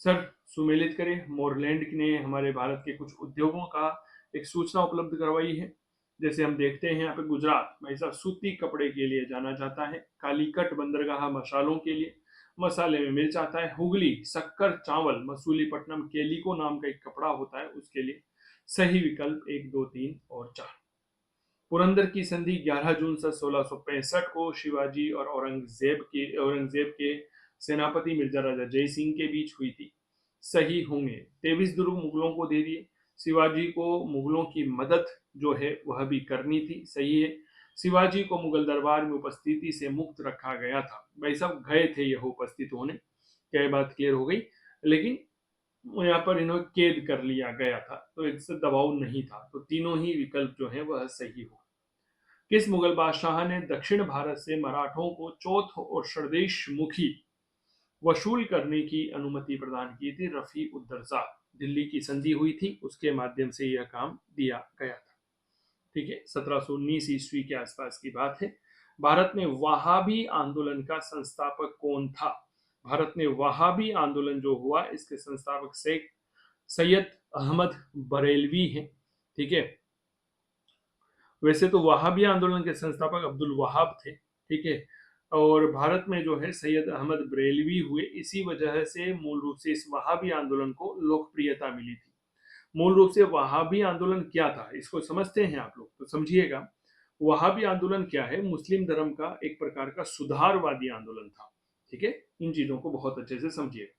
सर, सुमेलित करें। मोरलैंड ने हमारे भारत के कुछ उद्योगों का एक सूचना उपलब्ध करवाई है। जैसे हम देखते हैं यहाँ पे गुजरात भाई साहब सूती कपड़े के लिए जाना जाता है। कालीकट बंदरगाह मसालों के लिए, मसाले में मिर्च आता है। हुगली शक्कर चावल, मसूलीपट्टनम केलिको नाम का एक कपड़ा होता है उसके लिए। सही विकल्प 1, 2, 3 और 4। पुरंदर की संधि 11 जून सन 1665 को शिवाजी और औरंगजेब के सेनापति मिर्जा राजा जय सिंह के बीच हुई थी। सही होंगे। 23 दुर्ग मुगलों को दे दिए। शिवाजी को मुगलों की मदद जो है वह भी करनी थी। सही है। शिवाजी को मुगल दरबार में उपस्थिति से मुक्त रखा गया था। भाई साहब गए थे यह उपस्थित होने, क्या ये बात क्लियर हो गई? लेकिन यहाँ पर इन्हें कैद कर लिया गया था, तो इससे दबाव नहीं था। तो तीनों ही विकल्प जो है वह सही हो। किस मुगल बादशाह ने दक्षिण भारत से मराठों को चौथ और षड्देश मुखी वसूल करने की अनुमति प्रदान की थी? रफी उद्दरजा। दिल्ली की संधि हुई थी, उसके माध्यम से यह काम दिया गया था। ठीक है, 1719 ईस्वी के आसपास की बात है। भारत में वहाबी आंदोलन का संस्थापक कौन था? भारत में वहाबी आंदोलन जो हुआ इसके संस्थापक शेख सैयद अहमद बरेलवी हैं। ठीक है। वैसे तो वहाबी आंदोलन के संस्थापक अब्दुल वहाब थे। ठीक है। और भारत में जो है सैयद अहमद बरेलवी हुए। इसी वजह से मूल रूप से इस वहाबी आंदोलन को लोकप्रियता मिली थी। मूल रूप से वहाबी आंदोलन क्या था इसको समझते हैं आप लोग, तो समझिएगा। वहाबी आंदोलन क्या है? मुस्लिम धर्म का एक प्रकार का सुधारवादी आंदोलन था। ठीक है, इन चीजों को बहुत अच्छे से समझिए।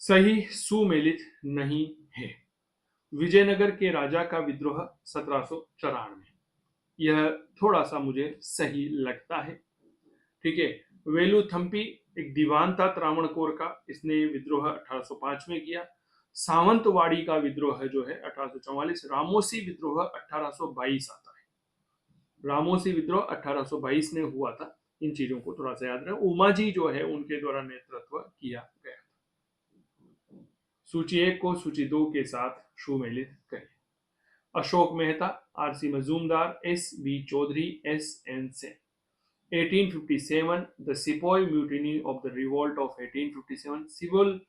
सही सुमेलित नहीं है। विजयनगर के राजा का विद्रोह 1794, यह थोड़ा सा मुझे सही लगता है। ठीक है। वेलुथम्पी एक दीवान था त्रावणकोर का, इसने विद्रोह 1805 में किया। सावंतवाड़ी का विद्रोह जो है 1844। रामोसी विद्रोह 1822 आता है। रामोसी विद्रोह 1822 में हुआ था। इन चीजों को थोड़ा सा याद रखें। उमाजी जो है उनके द्वारा नेतृत्व किया गया। सूची 1 को सूची 2 के साथ सुमेलित करें। Ashok Mehta, R C Majumdar, S B Chaudhary, S N Sen. 1857, the Sepoy Mutiny of the Revolt of 1857, Civil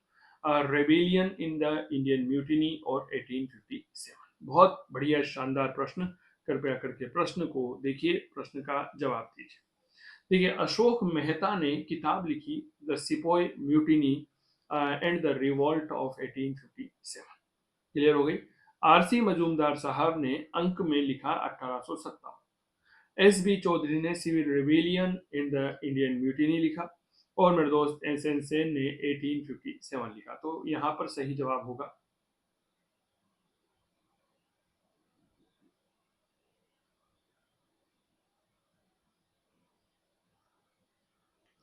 Rebellion in the Indian Mutiny और 1857। बहुत बढ़िया शानदार प्रश्न। कृपया करके प्रश्न को देखिए, प्रश्न का जवाब दीजिए। देखिए, अशोक मेहता ने किताब लिखी the sepoy mutiny and the revolt of 1857। Clear हो गई। आरसी मजूमदार साहब ने अंक में लिखा 1857। एस बी चौधरी ने civil rebellion in the Indian mutiny लिखा। और मेरे दोस्त एस एन सेन ने 1857 लिखा। तो यहां पर सही जवाब होगा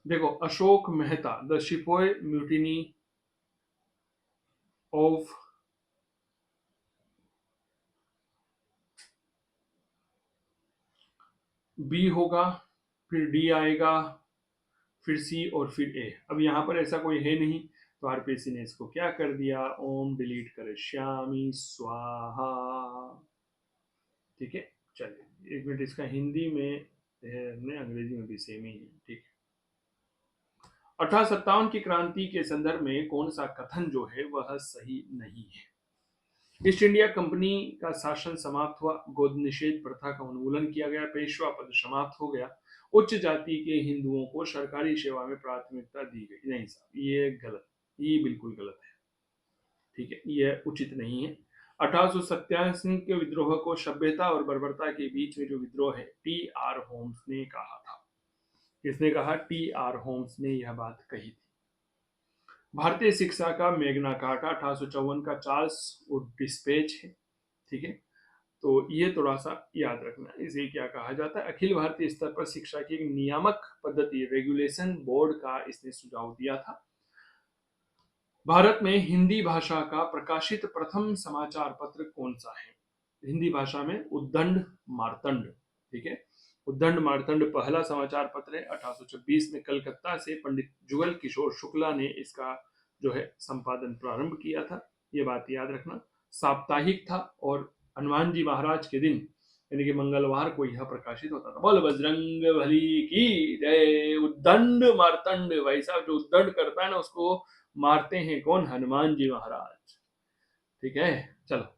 देखो, Ashok Mehta the sepoy mutiny of, B होगा, फिर डी आएगा, फिर सी और फिर ए। अब यहाँ पर ऐसा कोई है नहीं, तो आरपीसी ने इसको क्या कर दिया, ओम डिलीट करे श्यामी स्वाहा। ठीक है। चलिए 1 मिनट, इसका हिंदी में है, हमने अंग्रेजी में भी सेम ही है। ठीक है। 1857 की क्रांति के संदर्भ में कौन सा कथन जो है वह सही नहीं है? ईस्ट इंडिया कंपनी का शासन समाप्त हुआ। गोद निषेध प्रथा का उन्मूलन किया गया। पेशवा पद समाप्त हो गया। उच्च जाति के हिंदुओं को सरकारी सेवा में प्राथमिकता दी गई। नहीं साहब, ये गलत, ये बिल्कुल गलत है। ठीक है, यह उचित नहीं है। 1887 के विद्रोह को सभ्यता और बर्बरता के बीच में जो विद्रोह है, टी आर होम्स ने कहा था। किसने कहा? टी आर होम्स ने यह बात कही थी। भारतीय शिक्षा का मैग्ना कार्टा 1854 का चार्ल्स वुड डिस्पैच है। ठीक है। तो ये थोड़ा सा याद रखना। इसे क्या कहा जाता है? अखिल भारतीय स्तर पर शिक्षा की एक नियामक पद्धति रेगुलेशन बोर्ड का इसने सुझाव दिया था। भारत में हिंदी भाषा का प्रकाशित प्रथम समाचार पत्र कौन सा है? हिंदी भाषा में उद्दंड मार्तंड। ठीक है, उद्दंड मार्तंड पहला समाचार पत्र है। 1826 में कलकत्ता से पंडित जुगल किशोर शुक्ला ने इसका जो है संपादन प्रारंभ किया था। ये बात याद रखना। साप्ताहिक था और हनुमान जी महाराज के दिन यानी कि मंगलवार को यह प्रकाशित होता था। बोल बजरंग बली की जय। उद्दंड मार्तंड, भाई साहब जो उद्दंड करता है ना उसको मारते हैं कौन? हनुमान जी महाराज। ठीक है, चलो।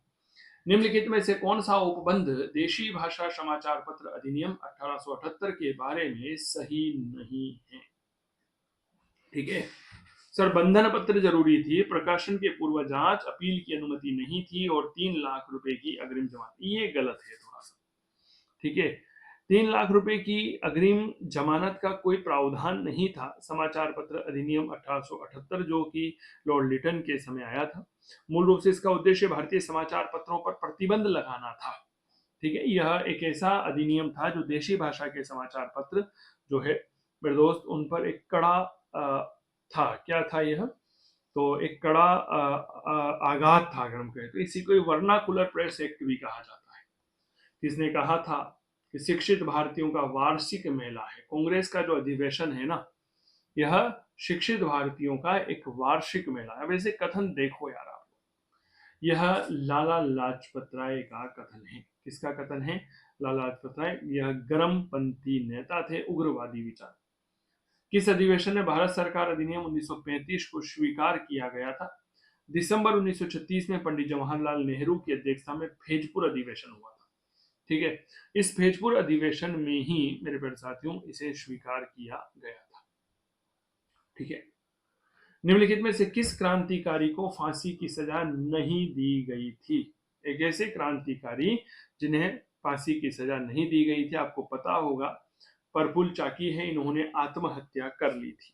निम्नलिखित में से कौन सा उपबंध देशी भाषा समाचार पत्र अधिनियम 1878 के बारे में सही नहीं है? ठीक है सर, बंधन पत्र जरूरी थी, प्रकाशन के पूर्व जांच, अपील की अनुमति नहीं थी और 3 लाख रुपए की अग्रिम जमानत। ये गलत है थोड़ा सा। ठीक है, 3 लाख रुपए की अग्रिम जमानत का कोई प्रावधान नहीं था समाचार पत्र अधिनियम 1878 जो कि लॉर्ड लिटन के समय आया था। मूल रूप से इसका उद्देश्य भारतीय समाचार पत्रों पर प्रतिबंध लगाना था। ठीक है, यह एक ऐसा अधिनियम था जो देशी भाषा के समाचार पत्र जो है मेरे दोस्त उन पर एक कड़ा था। क्या था यह? तो एक कड़ा आघात था अगर हम कहें तो। इसी को वर्नाकुलर प्रेस एक्ट भी कहा जाता है। किसने कहा था कि शिक्षित भारतीयों का वार्षिक मेला है? कांग्रेस का जो अधिवेशन है ना, यह शिक्षित भारतीयों का एक वार्षिक मेला है। अब ऐसे कथन देखो यार आप, यह लाला लाजपत राय का कथन है। किसका कथन है? लाला लाजपत राय। यह गर्मपंथी नेता थे, उग्रवादी विचार। किस अधिवेशन में भारत सरकार अधिनियम 1935 को स्वीकार किया गया था? दिसंबर 1936 में पंडित जवाहरलाल नेहरू की अध्यक्षता में फैजपुर अधिवेशन हुआ था। ठीक है, इस फैजपुर अधिवेशन में ही मेरे प्यारे साथियों इसे स्वीकार किया गया था। ठीक है, निम्नलिखित में से किस क्रांतिकारी को फांसी की सजा नहीं दी गई थी? एक ऐसे क्रांतिकारी जिन्हें फांसी की सजा नहीं दी गई थी, आपको पता होगा, प्रफुल्ल चाकी है। इन्होंने आत्महत्या कर ली थी।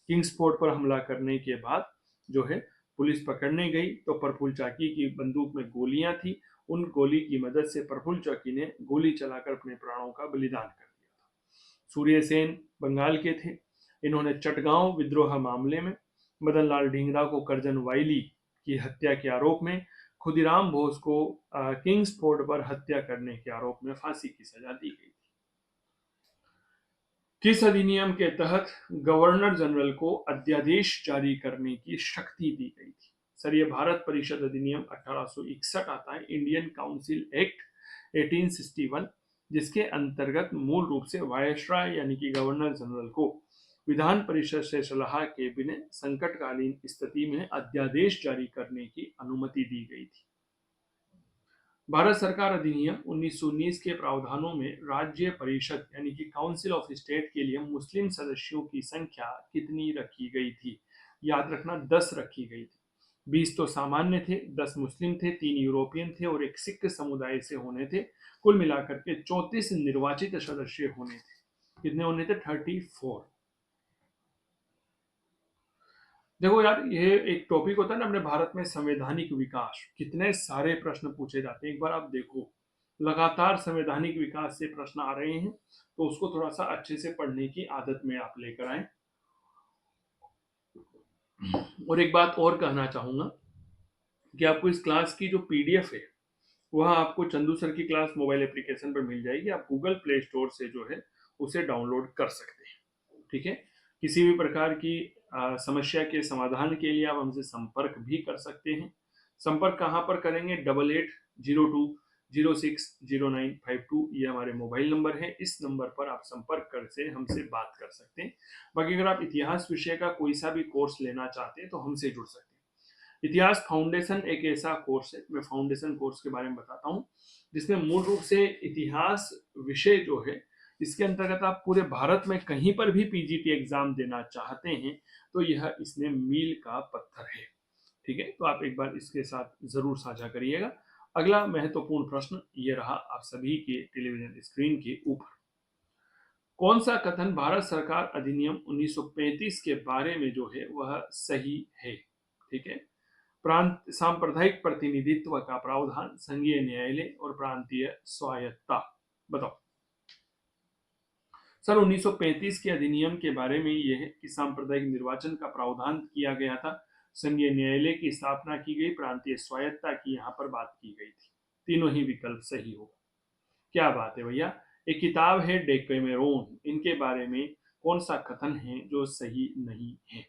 किंग्सफोर्ड पर हमला करने के बाद जो है पुलिस पकड़ने गई तो प्रफुल्ल चाकी की बंदूक में गोलियां थी। उन गोली की मदद से प्रफुल्ल चाकी ने गोली चलाकर अपने प्राणों का बलिदान कर दिया था। सूर्य सेन बंगाल के थे। इन्होंने चटगांव विद्रोह मामले में मदन लाल ढींगरा को करजन वाइली की हत्या के आरोप में, खुदीराम बोस को किंग्सफोर्ड पर हत्या करने के आरोप में फांसी की सजा दी गई थी। किस अधिनियम के तहत गवर्नर जनरल को अध्यादेश जारी करने की शक्ति दी गई थी? सर, ये भारत परिषद अधिनियम 1861 आता है, इंडियन काउंसिल एक्ट 1861, जिसके अंतर्गत मूल रूप से वायसराय यानी कि गवर्नर जनरल को विधान परिषद से सलाह के बिना संकटकालीन स्थिति में अध्यादेश जारी करने की अनुमति दी गई थी। भारत सरकार अधिनियम 1919 के प्रावधानों में राज्य परिषद यानी कि काउंसिल ऑफ स्टेट के लिए मुस्लिम सदस्यों की संख्या कितनी रखी गई थी? याद रखना, 10 रखी गई थी। 20 तो सामान्य थे, 10 मुस्लिम थे, 3 यूरोपियन थे और एक सिख समुदाय से होने थे। कुल मिलाकर के 34 निर्वाचित सदस्य होने थे। कितने होने थे? 34। देखो यार, ये एक टॉपिक होता है ना अपने भारत में, संवैधानिक विकास। कितने सारे प्रश्न पूछे जाते हैं, एक बार आप देखो। लगातार संवैधानिक विकास से प्रश्न आ रहे हैं, तो उसको थोड़ा सा अच्छे से पढ़ने की आदत में आप लेकर आए। और एक बात और कहना चाहूंगा कि आपको इस क्लास की जो पीडीएफ है वह आपको चंदू सर की क्लास मोबाइल एप्लीकेशन पर मिल जाएगी। आप गूगल प्ले स्टोर से जो है उसे डाउनलोड कर सकते हैं। ठीक है, किसी भी प्रकार की समस्या के समाधान के लिए आप हमसे संपर्क भी कर सकते हैं। संपर्क कहाँ पर करेंगे? 8802060952 ये हमारे मोबाइल नंबर है। इस नंबर पर आप संपर्क कर से हमसे बात कर सकते हैं। बाकी अगर आप इतिहास विषय का कोई सा भी कोर्स लेना चाहते हैं तो हमसे जुड़ सकते हैं। इतिहास फाउंडेशन एक ऐसा कोर्स है, मैं फाउंडेशन कोर्स के बारे में बताता हूँ, जिसमें मूल रूप से इतिहास विषय जो है इसके अंतर्गत आप पूरे भारत में कहीं पर भी पीजीटी एग्जाम देना चाहते हैं तो यह इसमें मील का पत्थर है। ठीक है, तो आप एक बार इसके साथ जरूर साझा करिएगा। अगला महत्वपूर्ण प्रश्न ये रहा आप सभी के टेलीविजन स्क्रीन के ऊपर। कौन सा कथन भारत सरकार अधिनियम 1935 के बारे में जो है वह सही है? ठीक है, प्रांत सांप्रदायिक प्रतिनिधित्व का प्रावधान, संघीय न्यायालय और प्रांतीय स्वायत्तता। बताओ सन 1935 के अधिनियम के बारे में यह है कि सांप्रदायिक निर्वाचन का प्रावधान किया गया था, संघीय न्यायालय की स्थापना की गई, प्रांतीय स्वायत्तता की यहाँ पर बात की गई थी। तीनों ही विकल्प सही होगा। क्या बात है भैया। एक किताब है डेकेमेरोन, इनके बारे में कौन सा कथन है जो सही नहीं है?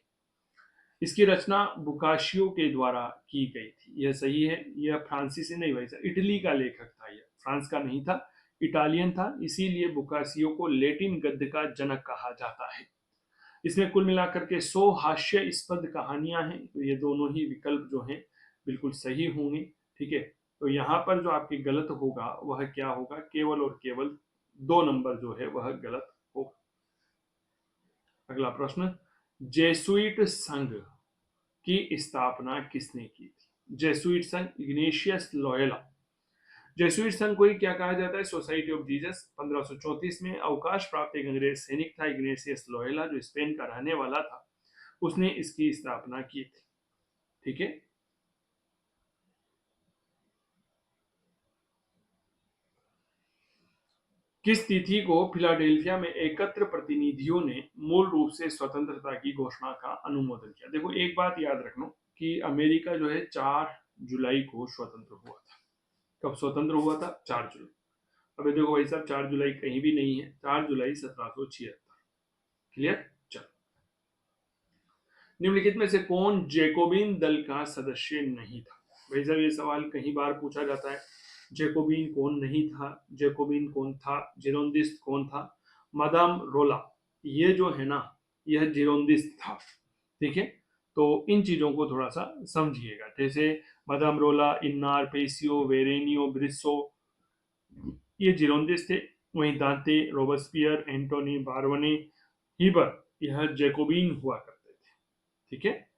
इसकी रचना बुकाशियो के द्वारा की गई थी, यह सही है। यह फ्रांसीसी नहीं भाई साहब, इटली का लेखक था, यह फ्रांस का नहीं था, इटालियन था, इसीलिए बुकासियो को लैटिन गद्य का जनक कहा जाता है। इसमें कुल मिलाकर के 100 हास्यास्पद कहानियां हैं, तो ये दोनों ही विकल्प जो हैं बिल्कुल सही होंगे। ठीक है, तो यहाँ पर जो आपके गलत होगा वह क्या होगा? केवल और केवल 2 नंबर जो है वह गलत होगा। अगला प्रश्न, जेसुइट संघ की स्थापना किसने की थी? जेसुइट संघ, इग्नेशियस लोयोला। जेसुइट संघ को ही क्या कहा जाता है? Society of Jesus. 1534 में अवकाश प्राप्त एक अंग्रेज सैनिक था इग्नेशियस लोयोला, जो स्पेन का रहने वाला था, उसने इसकी स्थापना की थी। ठीक है, किस तिथि को फिलाडेल्फिया में एकत्र प्रतिनिधियों ने मूल रूप से स्वतंत्रता की घोषणा का अनुमोदन किया? देखो एक बात याद रखना कि अमेरिका जो है 4 जुलाई को स्वतंत्र हुआ था। कब स्वतंत्र हुआ था? 4 जुलाई। अबे देखो भाई साहब, 4 जुलाई कहीं भी नहीं है, 4 जुलाई 1776। क्लियर? चलो, निम्नलिखित में से कौन जैकोबिन दल का सदस्य नहीं था? भाई साहब ये सवाल कई बार पूछा जाता है। जैकोबिन कौन नहीं था, जैकोबिन कौन था, जिरोंदिस्ट कौन था? मदाम रोला, ये जो है ना, यह जिरोंदिस्ट था। ठीक है, तो इन चीजों को थोड़ा सा समझिएगा। जैसे मदाम रोला, इन्नार, पेसियो, वेरेनियो, ब्रिसो, ये जिरोंदिस्ट थे। वहीं दांते, रोबस्पियर, एंटोनी, बारवने, हीबर, यह जैकोबिन हुआ करते थे। ठीक है,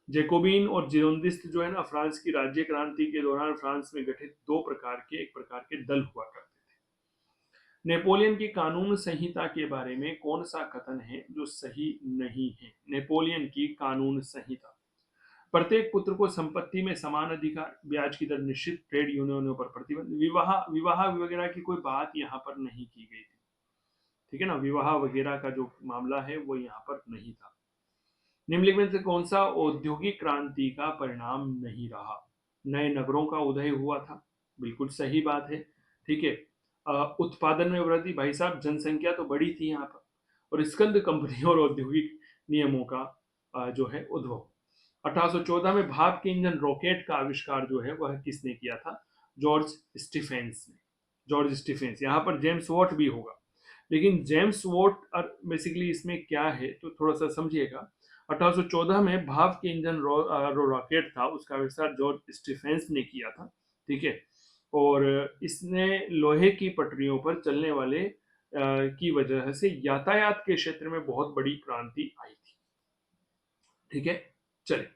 जैकोबिन और जिरोंदिस्ट जो है ना, फ्रांस की राज्य क्रांति के दौरान फ्रांस में गठित एक प्रकार के दल हुआ करते थे। नेपोलियन की कानून संहिता के बारे में कौन सा कथन है जो सही नहीं है? नेपोलियन की कानून संहिता, प्रत्येक पुत्र को संपत्ति में समान अधिकार, ब्याज की दर निश्चित, ट्रेड यूनियनों पर प्रतिबंध, विवाह विवाह वगैरह की कोई बात यहाँ पर नहीं की गई थी। ठीक है ना, विवाह वगैरह का जो मामला है वो यहाँ पर नहीं था। निम्नलिखित में से कौन सा औद्योगिक क्रांति का परिणाम नहीं रहा? नए नगरों का उदय हुआ था, बिल्कुल सही बात है। ठीक है, उत्पादन में वृद्धि, भाई साहब जनसंख्या तो बड़ी थी यहाँ पर, और स्कंद कंपनियों और औद्योगिक नियमों का जो है उद्भव। 1814 में भाप के इंजन रॉकेट का आविष्कार जो है वह किसने किया था? जॉर्ज स्टीफेंस ने। जॉर्ज स्टीफेंस, यहाँ पर जेम्स वॉट भी होगा, लेकिन जेम्स वॉट बेसिकली इसमें क्या है तो थोड़ा सा समझिएगा। 1814 में भाप के इंजन रॉकेट था, उसका आविष्कार जॉर्ज स्टीफेंस ने किया था। ठीक है, और इसने लोहे की पटरियों पर चलने वाले की वजह से यातायात के क्षेत्र में बहुत बड़ी क्रांति आई थी। ठीक है, चलिए,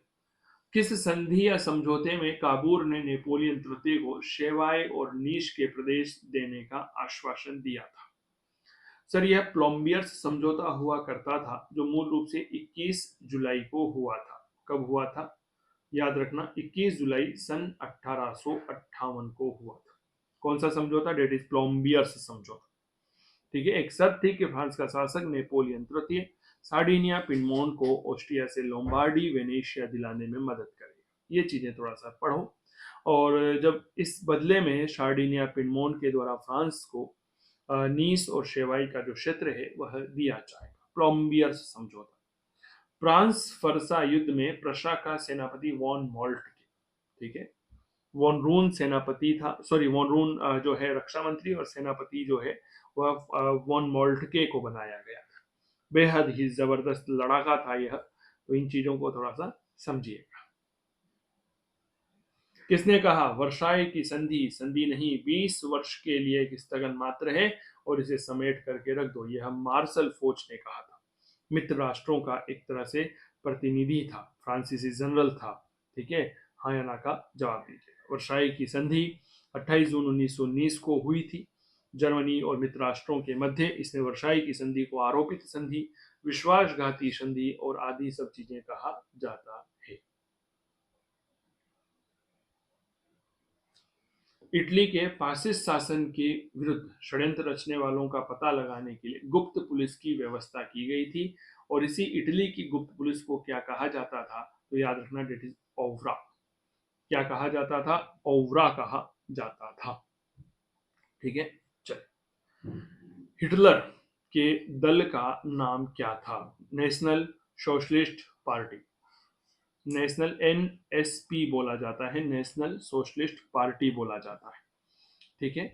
किस संधि या समझौते में काबूल ने नेपोलियन तृतीय को शेवाय और नीश के प्रदेश देने का आश्वासन दिया था? सर यह प्लोम्बियर्स समझौता हुआ करता था, जो मूल रूप से 21 जुलाई को हुआ था। कब हुआ था? याद रखना, 21 जुलाई सन 1858 को हुआ था। कौन सा समझौता? डेट इज प्लोम्बियर्स समझौता। ठीक है, एक शर्त थी कि फ्रांस का शासक नेपोलियन तृतीय सार्डिनिया पिडमोंट को ऑस्ट्रिया से लोम्बार्डी वेनेशिया दिलाने में मदद करेगा। ये चीजें थोड़ा सा पढ़ो। और जब इस बदले में सार्डिनिया पिडमोंट के द्वारा फ्रांस को नीस और शेवाई का जो क्षेत्र है वह दिया जाएगा। प्लोम्बियर्स समझौता। फ्रांस फरसा युद्ध में प्रशा का सेनापति वॉन मॉल्ट के, ठीक है, वॉन रून सेनापति था, सॉरी वॉन रून जो है रक्षा मंत्री, और सेनापति जो है वह वॉन मॉल्टके को बनाया गया था। बेहद ही जबरदस्त लड़ाका था यह, तो इन चीजों को थोड़ा सा समझिएगा। किसने कहा वर्षाई की संधि संधि नहीं, 20 वर्ष के लिए एक स्थगन मात्र है और इसे समेट करके रख दो? यह मार्शल फोच ने कहा था। मित्र राष्ट्रों का एक तरह से प्रतिनिधि था, फ्रांसीसी जनरल था। ठीक है, हाँ या ना का जवाब दीजिए। वर्षाई की संधि 28 जून 1919 को हुई थी, जर्मनी और मित्र राष्ट्रों के मध्य। इसने वर्षाई की संधि को आरोपित संधि, विश्वासघाती संधि और आदि सब चीजें कहा जाता है। इटली के फासिस्ट शासन के विरुद्ध षड्यंत्र रचने वालों का पता लगाने के लिए गुप्त पुलिस की व्यवस्था की गई थी। और इसी इटली की गुप्त पुलिस को क्या कहा जाता था, तो याद रखना, डेट इज ओवरा। क्या कहा जाता था? ओवरा कहा जाता था। ठीक है, चल। हिटलर के दल का नाम क्या था? National socialist party. National NSP बोला जाता है, नेशनल सोशलिस्ट पार्टी बोला जाता है। ठीक है,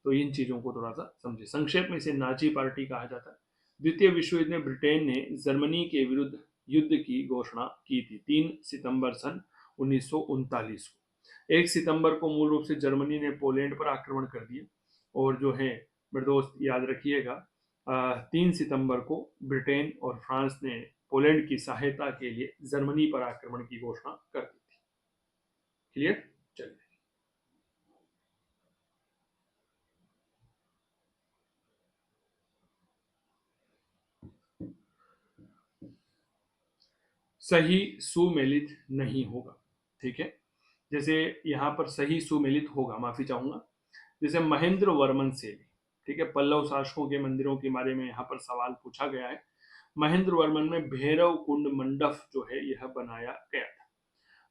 तो इन चीजों को थोड़ा सा समझे। संक्षेप में इसे नाजी पार्टी कहा जाता है। द्वितीय विश्व युद्ध में ब्रिटेन ने जर्मनी के विरुद्ध युद्ध की घोषणा की थी 3 सितंबर सन 1939 को। 1 सितंबर को मूल रूप से जर्मनी ने पोलैंड पर आक्रमण कर दिया। और जो है मेरे दोस्त याद रखिएगा, 3 सितंबर को ब्रिटेन और फ्रांस ने पोलैंड की सहायता के लिए जर्मनी पर आक्रमण की घोषणा कर दी थी। क्लियर? चलिए, सही सुमेलित नहीं होगा। ठीक है, जैसे यहाँ पर सही सुमेलित होगा, माफी चाहूंगा, जैसे महेंद्र वर्मन सेली। ठीक है, पल्लव शासकों के मंदिरों के बारे में यहाँ पर सवाल पूछा गया है। महेंद्र वर्मन में भैरव कुंड मंडप जो है यह बनाया गया था।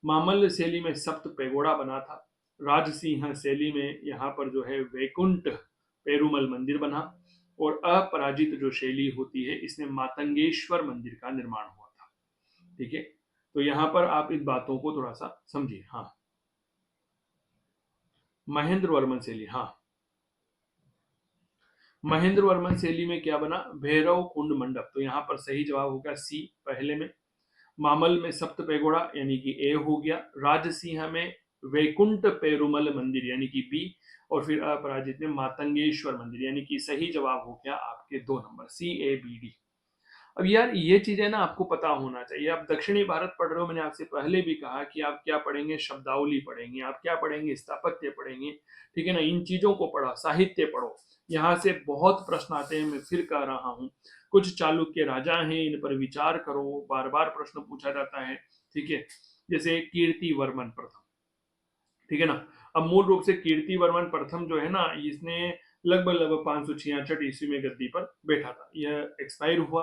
मामल्ल शैली में सप्त पैगोड़ा बना था। राजसिंह शैली में यहाँ पर जो है वैकुंठ पेरुमल मंदिर बना। और अपराजित जो शैली होती है, इसमें मातंगेश्वर मंदिर का निर्माण हुआ था। ठीक है, तो यहाँ पर आप इन बातों को थोड़ा सा समझिए। हाँ, महेंद्र वर्मन शैली, हाँ, महेंद्र वर्मन शैली में क्या बना? भैरव कुंड मंडप। तो यहाँ पर सही जवाब होगा सी पहले में। मामल में सप्त पैगोड़ा यानी कि ए हो गया। राजसिंह में वैकुंठ पेरुमल मंदिर यानी कि बी। और फिर अपराजित में मातंगेश्वर मंदिर यानी कि सही जवाब हो गया आपके 2 number, C A B D. अब यार ये चीजें ना आपको पता होना चाहिए। आप दक्षिणी भारत पढ़ रहे हो, मैंने आपसे पहले भी कहा कि आप क्या पढ़ेंगे, शब्दावली पढ़ेंगे, आप क्या पढ़ेंगे, स्थापत्य पढ़ेंगे। ठीक है ना, इन चीजों को पढ़ा, साहित्य पढ़ो। यहाँ से बहुत प्रश्न आते हैं, मैं फिर कह रहा हूँ। कुछ चालुक्य राजा हैं, इन पर विचार करो, बार बार प्रश्न पूछा जाता है। ठीक है, जैसे कीर्ति वर्मन प्रथम। ठीक है ना, अब मूल रूप से कीर्ति वर्मन प्रथम जो है ना, इसने लगभग 566 ईस्वी में गद्दी पर बैठा था। यह एक्सपायर हुआ।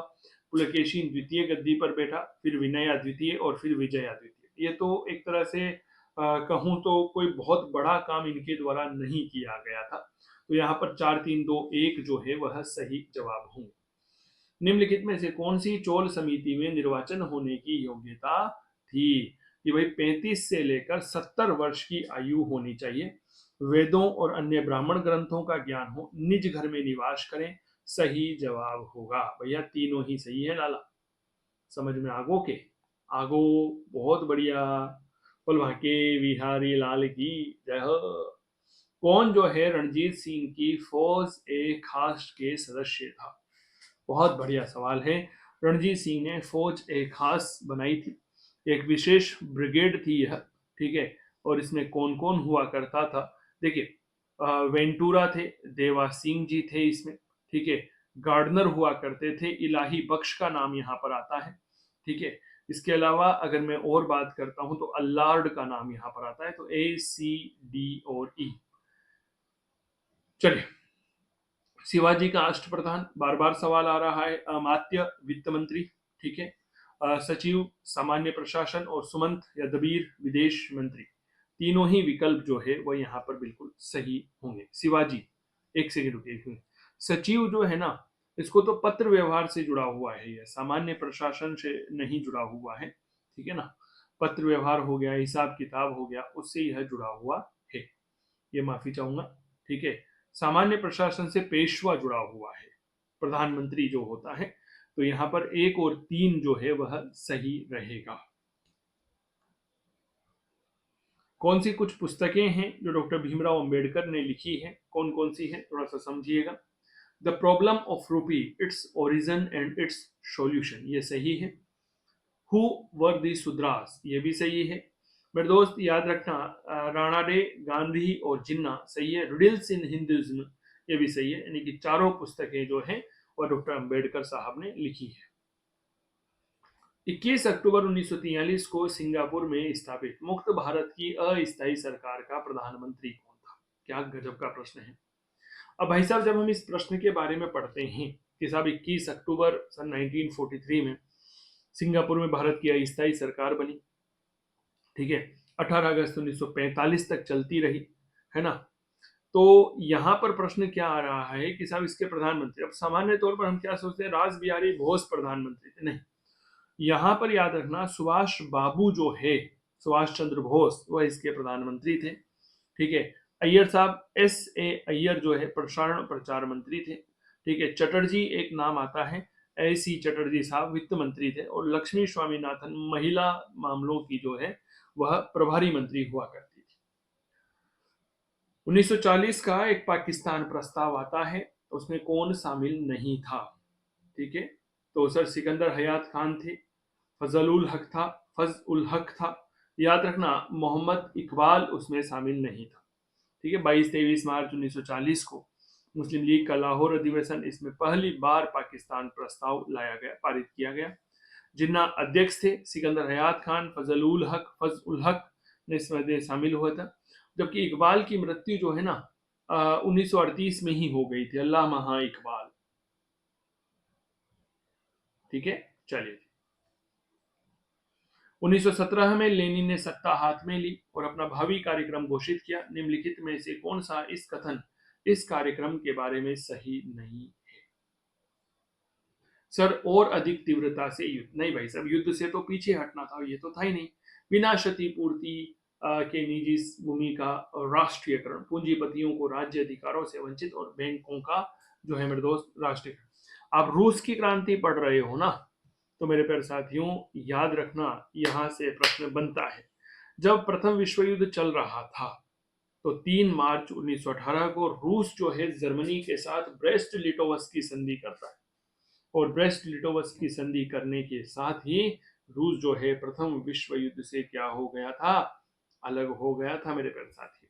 पुलकेशी द्वितीय गद्दी पर बैठा, फिर विनया द्वितीय और फिर विजया द्वितीय। ये तो एक तरह से कहूं तो कोई बहुत बड़ा काम इनके द्वारा नहीं किया गया था। तो यहाँ पर 4 3 2 1 जो है वह सही जवाब होंगे। निम्नलिखित में से कौन सी चोल समिति में निर्वाचन होने की योग्यता थी? कि भाई 35 से लेकर 70 वर्ष की आयु होनी चाहिए, वेदों और अन्य ब्राह्मण ग्रंथों का ज्ञान हो, निज घर में निवास करें। सही जवाब होगा भैया, तीनों ही सही है लाला। समझ में आगो के? आगो, बहुत बढ़िया। बोल के बिहारी लाल की जय हो। कौन जो है रणजीत सिंह की फौज ए खास के सदस्य था? बहुत बढ़िया सवाल है। रणजीत सिंह ने फौज एक खास बनाई थी, एक विशेष ब्रिगेड थी यह। ठीक है, और इसमें कौन कौन हुआ करता था? देखिए, वेंटूरा थे, देवा सिंह जी थे इसमें। ठीक है, गार्डनर हुआ करते थे, इलाही बख्श का नाम यहाँ पर आता है। ठीक है, इसके अलावा अगर मैं और बात करता हूं तो अल्लार्ड का नाम यहाँ पर आता है। तो ए सी डी और ई। चलिए, शिवाजी का अष्टप्रधान, बार बार सवाल आ रहा है। अमात्य वित्त मंत्री। ठीक है, सचिव सामान्य प्रशासन और सुमंत या दबीर विदेश मंत्री। तीनों ही विकल्प जो है वो यहाँ पर बिल्कुल सही होंगे। शिवाजी, एक सेकेंड रुकिए, एक मिनट। सचिव जो है ना, इसको तो पत्र व्यवहार से जुड़ा हुआ है, यह सामान्य प्रशासन से नहीं जुड़ा हुआ है। ठीक है ना, पत्र व्यवहार हो गया, हिसाब किताब हो गया, उससे यह जुड़ा हुआ है। ये माफी चाहूंगा। ठीक है, सामान्य प्रशासन से पेशवा जुड़ा हुआ है, प्रधानमंत्री जो होता है। तो यहाँ पर 1 और 3 जो है वह सही रहेगा। कौन सी कुछ पुस्तकें हैं जो डॉक्टर भीमराव अंबेडकर ने लिखी है? कौन कौन सी है, थोड़ा सा समझिएगा। द प्रॉब्लम ऑफ रूपी, its origin and it's solution, ये सही है। हु वर दी सुद्रास, ये भी सही है। मेरे दोस्त याद रखना, राणा डे, गांधी और जिन्ना सही है। रिडल्स इन हिंदुइज्म, ये भी सही है। यानी कि चारों पुस्तकें जो हैं वह डॉक्टर अंबेडकर साहब ने लिखी है। 21 अक्टूबर 1943 को सिंगापुर में स्थापित मुक्त भारत की अस्थायी सरकार का प्रधानमंत्री कौन था? क्या गजब का प्रश्न है। अब भाई साहब जब हम इस प्रश्न के बारे में पढ़ते हैं कि साहब 21 अक्टूबर सन 1943 में सिंगापुर में भारत की अस्थायी सरकार बनी, ठीक है, 18 अगस्त 1945 तक चलती रही, है ना। तो यहाँ पर प्रश्न क्या आ रहा है कि साहब इसके प्रधानमंत्री, अब सामान्य तौर पर हम क्या सोचते हैं, रास बिहारी बोस प्रधानमंत्री थे, नहीं। यहाँ पर याद रखना सुभाष बाबू जो है, सुभाष चंद्र बोस, वह इसके प्रधानमंत्री थे, ठीक है। अय्यर साहब, अय्यर जो है प्रसारण प्रचार मंत्री थे, ठीक है। चटर्जी एक नाम आता है, ऐसी चटर्जी साहब वित्त मंत्री थे, और लक्ष्मी स्वामीनाथन महिला मामलों की जो है वह प्रभारी मंत्री हुआ करती थी। 1940 का एक पाकिस्तान प्रस्ताव आता है, उसमें कौन शामिल नहीं था, ठीक है। तो सर सिकंदर हयात खान थे, फज उल हक था, याद रखना मोहम्मद इकबाल उसमें शामिल नहीं था, ठीक है। 22-23 मार्च 1940 को मुस्लिम लीग का लाहौर अधिवेशन, इसमें पहली बार पाकिस्तान प्रस्ताव लाया गया, पारित किया गया। जिन्ना अध्यक्ष थे सिकंदर हयात खान, फज उल हक ने इसमें शामिल हुआ था। जबकि इकबाल की मृत्यु जो है ना 1938 में ही हो गई थी, अल्लाह महा इकबाल, ठीक है। चलिए, 1917 में लेनिन ने सत्ता हाथ में ली और अपना भावी कार्यक्रम घोषित किया, निम्नलिखित में से कौन सा इस कथन इस कार्यक्रम के बारे में सही नहीं। सर और अधिक तीव्रता से युद्ध, नहीं भाई साहब, युद्ध से तो पीछे हटना था, ये तो था ही नहीं। बिना क्षतिपूर्ति के निजी भूमि का राष्ट्रीयकरण, पूंजीपतियों को राज्य अधिकारों से वंचित, और बैंकों का जो है मेरे दोस्त राष्ट्रीयकरण। आप रूस की क्रांति पढ़ रहे हो ना, तो मेरे प्यारे साथियों याद रखना, यहाँ से प्रश्न बनता है। जब प्रथम विश्व युद्ध चल रहा था तो 3 मार्च 1918 को रूस जो है जर्मनी के साथ ब्रेस्ट लिटोवस की संधि करता है, और ब्रेस्ट लिटोवस की संधि करने के साथ ही रूस जो है प्रथम विश्व युद्ध से क्या हो गया था, अलग हो गया था मेरे प्यारे साथी।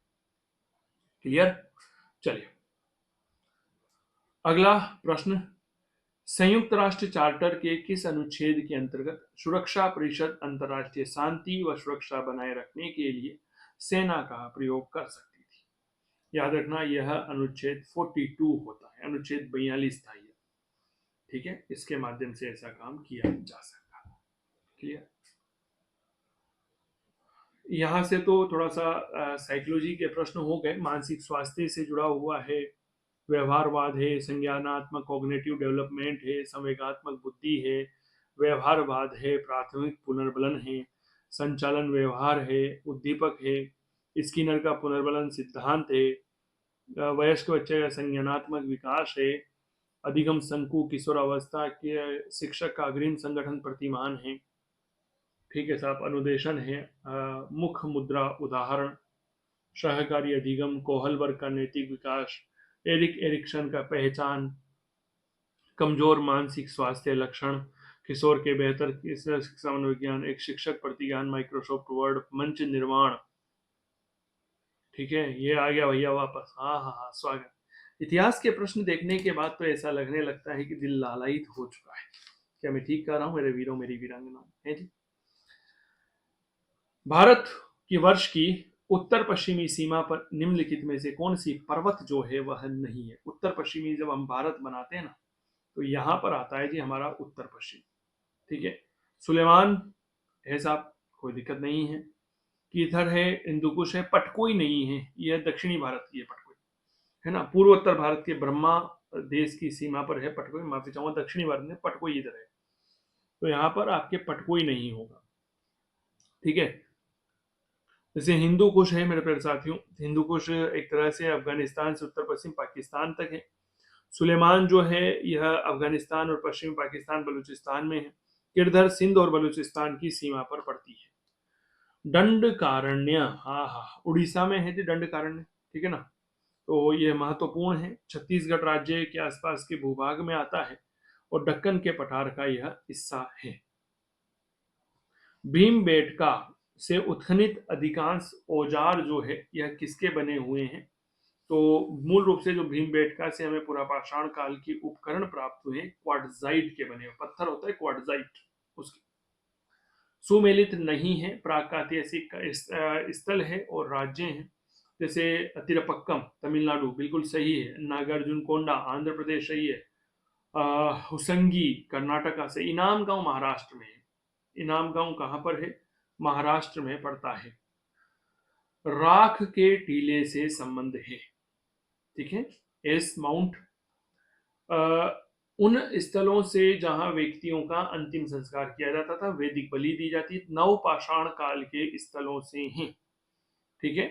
क्लियर। चलिए अगला प्रश्न, संयुक्त राष्ट्र चार्टर के किस अनुच्छेद के अंतर्गत सुरक्षा परिषद अंतर्राष्ट्रीय शांति व सुरक्षा बनाए रखने के लिए सेना का प्रयोग कर सकती थी। याद रखना यह अनुच्छेद 42 होता है, अनुच्छेद 42 था यह, ठीक है। इसके माध्यम से ऐसा काम किया जा सकता है। क्लियर। यहाँ से तो थोड़ा सा साइकोलॉजी के प्रश्न हो गए, मानसिक स्वास्थ्य से जुड़ा हुआ है, व्यवहारवाद है, संज्ञानात्मक कॉग्निटिव डेवलपमेंट है, संवेगात्मक बुद्धि है, व्यवहारवाद है, प्राथमिक पुनर्बलन है, संचालन व्यवहार है, उद्दीपक है, स्किनर का पुनर्बलन सिद्धांत है, वयस्क बच्चे का संज्ञानात्मक विकास है, अधिगम संकु किशोरावस्था के शिक्षक का अग्रिम संगठन प्रतिमान है, ठीक है साहब, अनुदेशन है, मुख मुद्रा उदाहरण, सहकारी अधिगम, कोहलबर्ग का नैतिक विकास, एरिक एरिक्सन का पहचान, कमजोर मानसिक स्वास्थ्य लक्षण, किशोर के बेहतर शिक्षा मनोविज्ञान, एक शिक्षक प्रतिज्ञान, माइक्रोसॉफ्ट वर्ड, मंच निर्माण, ठीक है। ये आ गया भैया वापस, हाँ हाँ हाँ, स्वागत। इतिहास के प्रश्न देखने के बाद तो ऐसा लगने लगता है कि दिल लालायित हो चुका है। क्या मैं ठीक कर रहा हूँ मेरे वीरों मेरी वीरांगना, है जी। भारत की वर्ष की उत्तर पश्चिमी सीमा पर निम्नलिखित में से कौन सी पर्वत जो है वह नहीं है। उत्तर पश्चिमी जब हम भारत बनाते हैं ना, तो यहां पर आता है जी हमारा उत्तर पश्चिम, ठीक है। सुलेमान है साहब, कोई दिक्कत नहीं है। कीथर है, हिंदुकुश है, पटकोई नहीं है, यह दक्षिणी भारत की है पटकोई, है ना। पूर्वोत्तर भारत के ब्रह्मा देश की सीमा पर है पटकोई, माफी चाहूंगा, दक्षिणी भारत में पटकोई इधर है, तो यहाँ पर आपके पटकोई नहीं होगा, ठीक है। जैसे हिंदू कुश है मेरे प्यारे साथियों, हिंदू कुश एक तरह से अफगानिस्तान से उत्तर पश्चिम पाकिस्तान तक है। सुलेमान जो है यह अफगानिस्तान और पश्चिमी पाकिस्तान बलूचिस्तान में है। किरधर सिंध और बलूचिस्तान की सीमा पर पड़ती है। दंडकारण्य, हाँ हाँ, उड़ीसा में है जी दंडकारण्य, ठीक है ना। तो यह महत्वपूर्ण है, छत्तीसगढ़ राज्य के आसपास के भूभाग में आता है और दक्कन के पठार का यह हिस्सा है। भीमबेटका से उत्खनित अधिकांश औजार जो है यह किसके बने हुए हैं। तो मूल रूप से जो भीमबेटका से हमें पुरापाषाण काल की उपकरण प्राप्त हुए क्वार्टजाइट के बने हुए, पत्थर होता है क्वार्टजाइट, उसके। सुमेलित नहीं है, प्राक ऐतिहासिक स्थल है और राज्य है। जैसे तिरपक्कम तमिलनाडु बिल्कुल सही है, नागार्जुन कोंडा आंध्र प्रदेश सही है, हुसंगी कर्नाटका से, इनाम गांव महाराष्ट्र में है। इनाम गांव कहाँ पर है? महाराष्ट्र में पड़ता है। राख के टीले से संबंध है, ठीक है। एस माउंट उन स्थलों से जहां व्यक्तियों का अंतिम संस्कार किया जाता था, वैदिक बलि दी जाती, नवपाषाण काल के स्थलों से हैं, ठीक है।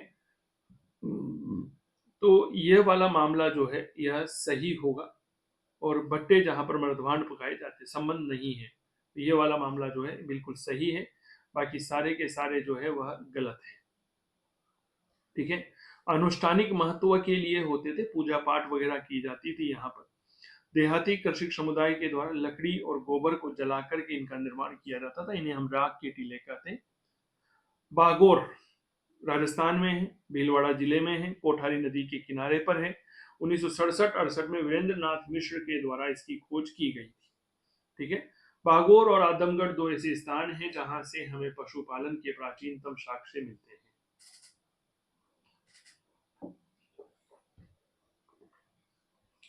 तो यह वाला मामला जो है यह सही होगा। और भट्टे जहां पर मर्दभांड पकाए जाते, संबंध नहीं है, तो ये वाला मामला जो है बिल्कुल सही है। बाकी सारे के सारे जो है वह गलत है, ठीक है। अनुष्ठानिक महत्व के लिए होते थे, पूजा पाठ वगैरह की जाती थी यहाँ पर। देहाती कृषि समुदाय के द्वारा लकड़ी और गोबर को जलाकर के इनका निर्माण किया जाता था, इन्हें हम राख के टीले कहते हैं। बागोर राजस्थान में है, भीलवाड़ा जिले में है, कोठारी नदी के किनारे पर है। 1967-68 में वीरेंद्र नाथ मिश्र के द्वारा इसकी खोज की गई थी, ठीक है। बागोर और आदमगढ़ दो ऐसे स्थान हैं जहां से हमें पशुपालन के प्राचीनतम साक्ष्य मिलते हैं।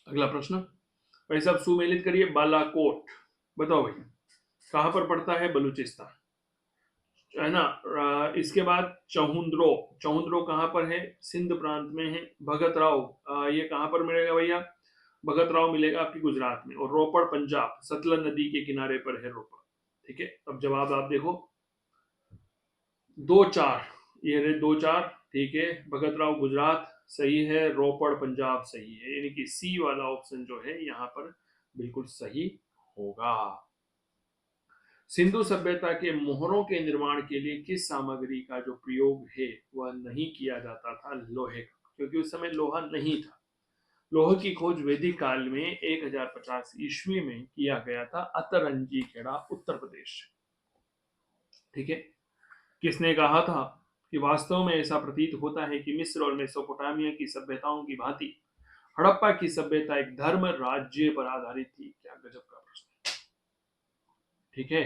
अगला प्रश्न, भाई साहब सुमेलित करिए। बालाकोट, बताओ भाई कहां पर पड़ता है? बलूचिस्तान, है ना। इसके बाद चहुंद्रो, चहुंद्रो कहां पर है? सिंध प्रांत में है। भगत राव, ये कहां पर मिलेगा भैया? भगत राव मिलेगा आपकी गुजरात में। और रोपड़ पंजाब, सतलज नदी के किनारे पर है रोपड़, ठीक है। अब जवाब आप देखो, 2-4, ये रहे 2-4, ठीक है। भगत राव गुजरात सही है, रोपड़ पंजाब सही है, यानी कि सी वाला ऑप्शन जो है यहाँ पर बिल्कुल सही होगा। सिंधु सभ्यता के मोहरों के निर्माण के लिए किस सामग्री का जो प्रयोग है वह नहीं किया जाता था? लोहे का, क्योंकि उस समय लोहा नहीं था। लोहे की खोज वैदिक काल में 1050 ईस्वी में किया गया था, अतरंजी खेड़ा उत्तर प्रदेश, ठीक है। किसने कहा था कि वास्तव में ऐसा प्रतीत होता है कि मिस्र और मेसोपोटामिया की सभ्यताओं की भांति हड़प्पा की सभ्यता एक धर्म राज्य पर आधारित थी? क्या गजब का प्रश्न, ठीक है।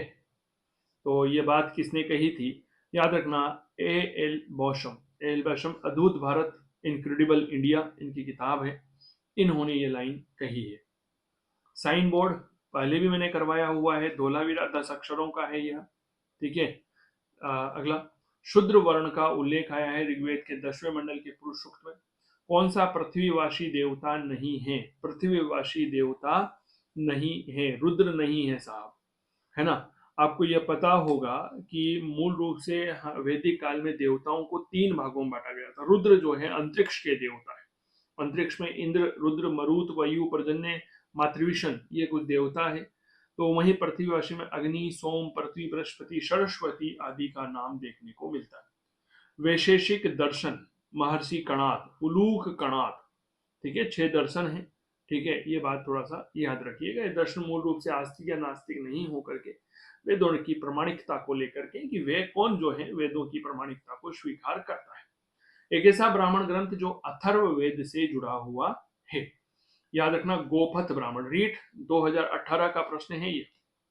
तो ये बात किसने कही थी? याद रखना, ए एल बॉशम, एल बॉशम, अद्भुत भारत इनक्रेडिबल इंडिया इनकी किताब है, इन्होंने ये लाइन कही है। साइन बोर्ड पहले भी मैंने करवाया हुआ है, धोलावीरा 10 अक्षरों का है यह, ठीक है। अगला, शूद्र वर्ण का उल्लेख आया है ऋग्वेद के 10वें मंडल के पुरुष सूक्त में। कौन सा पृथ्वीवासी देवता नहीं है? पृथ्वीवासी देवता नहीं है, रुद्र नहीं है साहब, है ना। आपको यह पता होगा कि मूल रूप से वैदिक काल में देवताओं को 3 भागों में बांटा गया था। रुद्र जो है अंतरिक्ष के देवता है, अंतरिक्ष में इंद्र, रुद्र, मरुत, वायु, पर्जन्य, मातृविशन, ये कुछ देवता है। तो वहीं पृथ्वीवासी में अग्नि, सोम, पृथ्वी, बृहस्पति, सरस्वती आदि का नाम देखने को मिलता है। वैशेषिक दर्शन, महर्षि कणाद, उलूक कणाद, ठीक है, 6 दर्शन है, ठीक है। ये बात थोड़ा सा याद रखिएगा। ये दर्शन मूल रूप से आस्तिक या नास्तिक नहीं होकर के वेदों की प्रामाणिकता को लेकर के, कि वे कौन जो है वेदों की प्रामाणिकता को स्वीकार करता है। एक ऐसा ब्राह्मण ग्रंथ जो अथर्व वेद से जुड़ा हुआ है, याद रखना, गोपथ ब्राह्मण रीट, 2018 का प्रश्न है ये,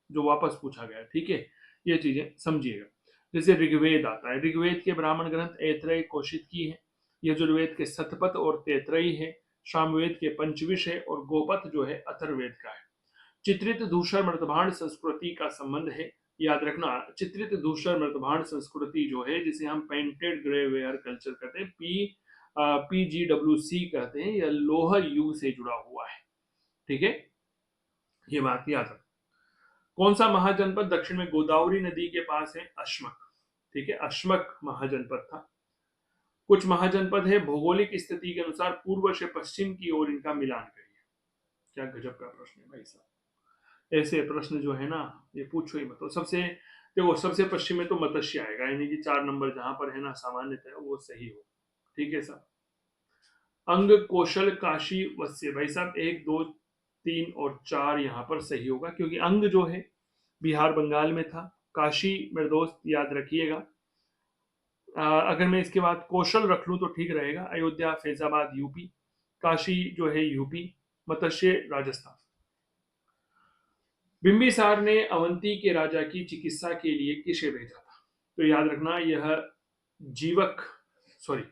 जो वापस पूछा गया, ठीक है। ये चीजें समझिएगा। जैसे ऋग्वेद आता है, ऋग्वेद के ब्राह्मण ग्रंथ ऐत्रेय कोशित की है, यजुर्वेद के शतपथ और तैत्रेयी है, सामवेद के पंचविश है, और गोपथ जो है अथर्ववेद का है। चित्रित धूसर मृतभांड संस्कृति का संबंध है, याद रखना, चित्रित धूसर मृतभांड संस्कृति जो है, जिसे हम पेंटेड ग्रे वेयर कल्चर कहते हैं, PGWC कहते हैं, यह लोह युग से जुड़ा हुआ है, ठीक है। ये बात याद रख। कौन सा महाजनपद दक्षिण में गोदावरी नदी के पास है? अश्मक, ठीक है, अश्मक महाजनपद था। कुछ महाजनपद है भौगोलिक स्थिति के अनुसार पूर्व से पश्चिम की ओर इनका मिलान करिए। क्या गजब का प्रश्न है भाई साहब, ऐसे प्रश्न जो है ना ये पूछो ही मत। तो सबसे देखो, सबसे पश्चिम में तो मत्स्य आएगा, यानी कि 4 नंबर जहां पर है ना सामान्यतः वो सही हो, ठीक है साहब। अंग, कौशल, काशी, वत्स्य, भाई साहब 1, 2, 3 और 4 यहाँ पर सही होगा, क्योंकि अंग जो है बिहार बंगाल में था। काशी मेरे दोस्त याद रखिएगा। अगर मैं इसके बाद कौशल रख लूं तो ठीक रहेगा, अयोध्या, फैजाबाद यूपी, काशी जो है यूपी, मत्स्य राजस्थान। बिंबिसार ने अवंती के राजा की चिकित्सा के लिए किसे भेजा था? तो याद रखना, यह जीवक, सॉरी,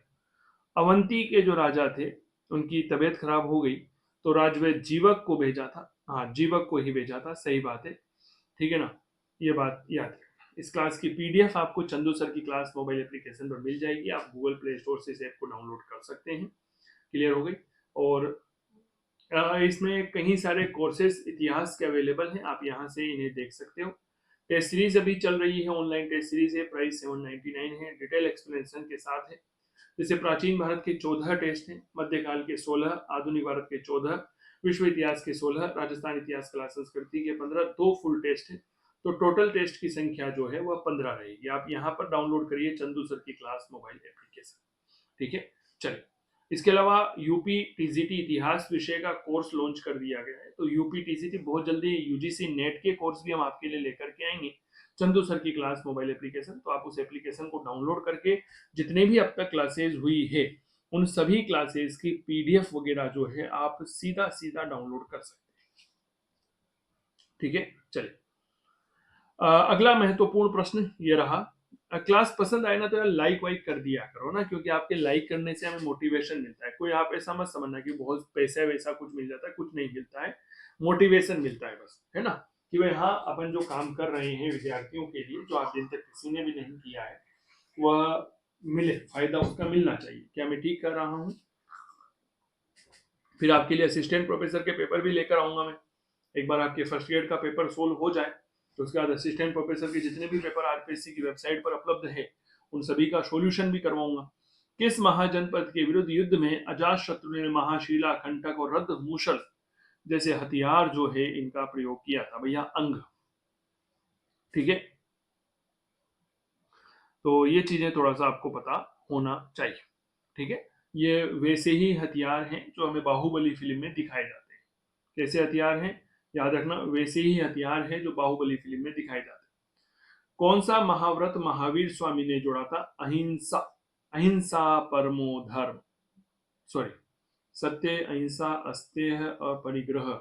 अवंती के जो राजा थे उनकी तबीयत खराब हो गई, तो राजवैद्य जीवक को भेजा था। हाँ, जीवक को ही भेजा था, सही बात है। ठीक है ना, ये बात याद रखना। इस क्लास की पीडीएफ आपको चंदू सर की क्लास मोबाइल एप्लीकेशन पर मिल जाएगी, आप गूगल प्ले स्टोर से इस ऐप को डाउनलोड कर सकते हैं। क्लियर हो गई। और इसमें कई सारे कोर्सेज इतिहास के अवेलेबल हैं, आप यहाँ से इन्हें देख सकते हो। टेस्ट सीरीज अभी चल रही है, ऑनलाइन टेस्ट सीरीज है, प्राइस 799 है, डिटेल एक्सप्लेनेशन के साथ है। जैसे प्राचीन भारत के 14 टेस्ट हैं, मध्यकाल के 16, आधुनिक भारत के 14, विश्व इतिहास के 16, राजस्थान इतिहास कला संस्कृति के 15, 2 फुल टेस्ट है। तो टोटल टेस्ट की संख्या जो है वह 15 रहेगी। आप यहाँ पर डाउनलोड करिए चंदू सर की क्लास मोबाइल एप्लीकेशन। ठीक है, चलिए। इसके अलावा यूपी टीजीटी इतिहास विषय का कोर्स लॉन्च कर दिया गया है। तो यूपी टीजीटी बहुत जल्दी यूजीसी नेट के कोर्स भी हम आपके लिए लेकर के आएंगे, चंदू सर की क्लास मोबाइल एप्लीकेशन। तो आप उस एप्लीकेशन को डाउनलोड करके जितने भी अब तक क्लासेज हुई है उन सभी क्लासेज की पीडीएफ वगैरह जो है आप सीधा सीधा डाउनलोड कर सकते हैं। ठीक है, चलिए। अगला महत्वपूर्ण प्रश्न ये रहा, क्लास पसंद आए ना तो यार लाइक वाइक कर दिया करो ना, क्योंकि आपके लाइक करने से हमें मोटिवेशन मिलता है। कोई आप ऐसा मत समझना कि बहुत पैसा वैसा कुछ मिल जाता है, कुछ नहीं मिलता है, मोटिवेशन मिलता है बस, है ना। कि भाई हाँ, अपन जो काम कर रहे हैं विद्यार्थियों के लिए, जो आज दिन तक किसी ने भी नहीं किया है, वह मिले, फायदा उसका मिलना चाहिए। क्या मैं ठीक कर रहा हूँ? फिर आपके लिए असिस्टेंट प्रोफेसर के पेपर भी लेकर आऊंगा मैं। एक बार आपके फर्स्ट ग्रेड का पेपर सोल्व हो जाए तो उसके बाद असिस्टेंट प्रोफेसर के जितने भी पेपर आरपीएससी की वेबसाइट पर उपलब्ध है उन सभी का सॉल्यूशन भी करवाऊंगा। किस महाजनपद के विरुद्ध युद्ध में अजात शत्रु ने महाशीला, कंटक और रद्द मूसल जैसे हथियार जो है इनका प्रयोग किया था? भैया अंग। ठीक है, तो ये चीजें थोड़ा सा आपको पता होना चाहिए। ठीक है, ये वैसे ही हथियार हैं जो हमें बाहुबली फिल्म में दिखाए जाते हैं। कैसे हथियार हैं याद रखना, वैसे ही हथियार हैं जो बाहुबली फिल्म में दिखाए जाते हैं। कौन सा महाव्रत महावीर स्वामी ने जोड़ा था? अहिंसा, अहिंसा परमो धर्म, सॉरी, सत्य, अहिंसा, अस्तेय और परिग्रह।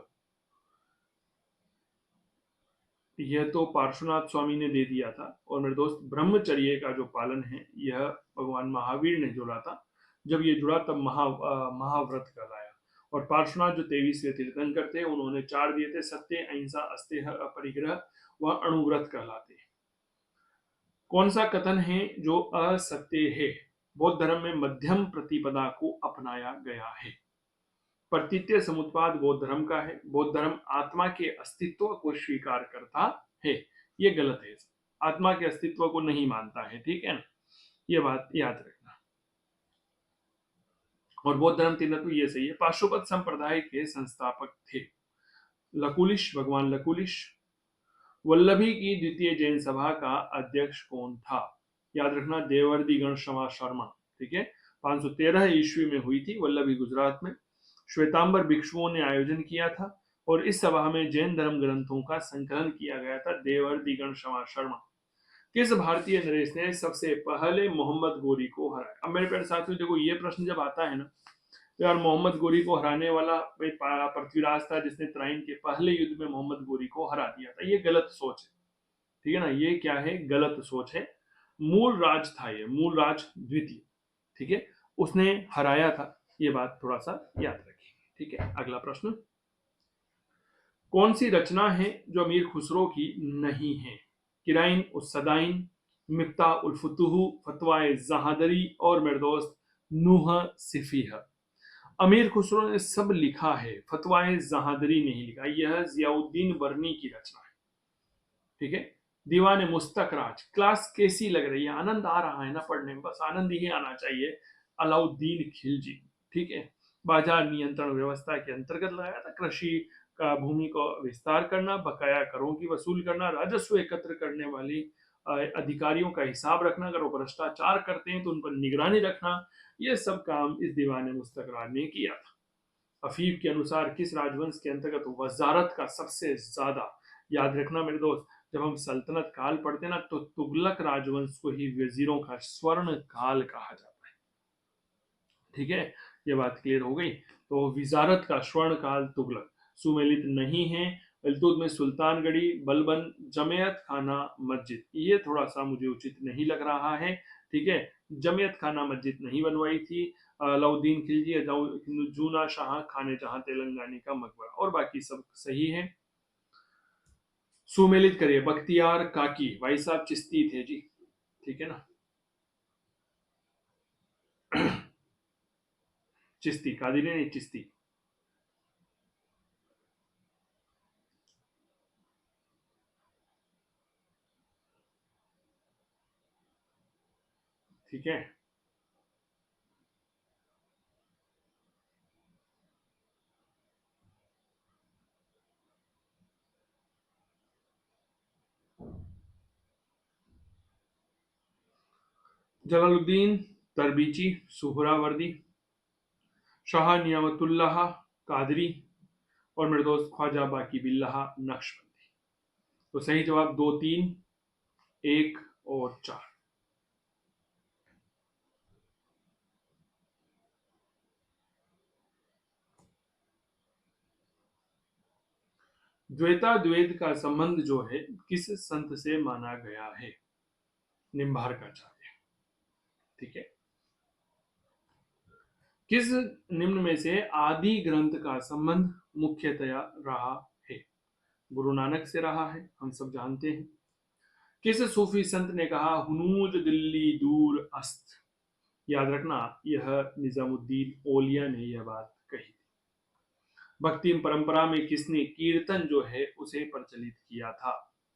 यह तो पार्श्वनाथ स्वामी ने दे दिया था। और मेरे दोस्त, ब्रह्मचर्य का जो पालन है यह भगवान महावीर ने जोड़ा था। जब ये जुड़ा तब महाव्रत कहलाया। और पार्श्वनाथ जो 23वें तीर्थंकर थे उन्होंने 4 दिए थे, सत्य, अहिंसा, अस्तेय, अपरिग्रह, वह अणुव्रत कहलाते हैं। कौन सा कथन है जो असत्य है? बौद्ध धर्म में मध्यम प्रतिपदा को अपनाया गया है। प्रतीत्य समुत्पाद बौद्ध धर्म का है। बौद्ध धर्म आत्मा के अस्तित्व को स्वीकार करता है। ये गलत है, आत्मा के अस्तित्व को नहीं मानता है। ठीक है ना, ये बात याद रखना। और बौद्ध धर्म तीनत्व ये सही है। पाशुपत संप्रदाय के संस्थापक थे लकुलिश, भगवान लकुलिश। वल्लभी की द्वितीय जैन सभा का अध्यक्ष कौन था? याद रखना, देवर्दी गण क्षमा शर्मा। ठीक है, 513 ईस्वी में हुई थी वल्लभी, गुजरात में। श्वेतांबर भिक्षुओं ने आयोजन किया था और इस सभा में जैन धर्म ग्रंथों का संकलन किया गया था। देवर्दी गण क्षमा शर्मा। किस भारतीय नरेश ने सबसे पहले मोहम्मद गोरी को हराया? अब मेरे प्यारे साथियों देखो, ये प्रश्न जब आता है ना, तो यार मोहम्मद गोरी को हराने वाला पृथ्वीराज था जिसने त्राइन के पहले युद्ध में मोहम्मद गोरी को हरा दिया था। ये गलत सोच है। ठीक है ना, ये क्या है? गलत सोच है। मूल राज था ये, मूल राज द्वितीय। ठीक है, उसने हराया था। ये बात थोड़ा सा याद रखिए। ठीक है, अगला प्रश्न। कौन सी रचना है जो अमीर खुसरो की नहीं है? किराइन उस सदाइन, मिफ्ता उल फुतुह, फतवाए जहादरी और मेरे दोस्त नूह सिफीह। अमीर खुसरो ने सब लिखा है, फतवाए जहादरी नहीं लिखा। यह जियाउद्दीन बर्नी की रचना है। ठीक है, दीवान मुस्तकराज। क्लास कैसी लग रही है? आनंद आ रहा है ना पढ़ने में? बस आनंद ही आना चाहिए। अलाउद्दीन खिलजी। ठीक है, बाजार नियंत्रण व्यवस्था के अंतर्गत लगाया था। कृषि का भूमि को विस्तार करना, बकाया करों की वसूल करना, राजस्व एकत्र करने वाली अधिकारियों का हिसाब रखना, अगर वो भ्रष्टाचार करते हैं तो उन पर निगरानी रखना, ये सब काम इस दीवान मुस्तकराज ने किया था। अफीफ के अनुसार किस राजवंश के अंतर्गत वजारत का सबसे ज्यादा? याद रखना मेरे दोस्त, जब हम सल्तनत काल पढ़ते ना तो तुगलक राजवंश को ही वजीरों का स्वर्ण काल कहा जाता है। ठीक है, ये बात क्लियर हो गई। तो विजारत का स्वर्ण काल तुगलक। सुमेलित नहीं है। में सुल्तानगढ़ी, बलबन, जमियत खाना मस्जिद। ये थोड़ा सा मुझे उचित नहीं लग रहा है। ठीक है, जमियत खाना मस्जिद नहीं बनवाई थी। अलाउद्दीन खिलजी, जूना शाह, खाने जहां तेलंगानी का मकबरा, और बाकी सब सही है। सुमेलित करिए। बख्तियार काकी भाई साहब चिश्ती थे जी, ठीक है ना। चिश्ती, कादिरी नहीं, चिश्ती। ठीक है। जलालुद्दीन तरबीची, सुहरावर्दी, शाह नियामतुल्लाह कादरी, और मेरे दोस्त ख्वाजा बाकी बिल्लाह नक्शबंदी। तो सही जवाब 2, 3, 1 और 4। द्वैताद्वैत का संबंध जो है किस संत से माना गया है? निम्बार्काचार्य, ठीक है। किस निम्न में से आदि ग्रंथ का संबंध मुख्यतया रहा है? गुरु नानक से रहा है, हम सब जानते हैं। किस सूफी संत ने कहा हुनूज दिल्ली दूर अस्त? याद रखना, यह निजामुद्दीन औलिया ने यह बात कही। भक्ति परंपरा में किसने कीर्तन जो है उसे प्रचलित किया था?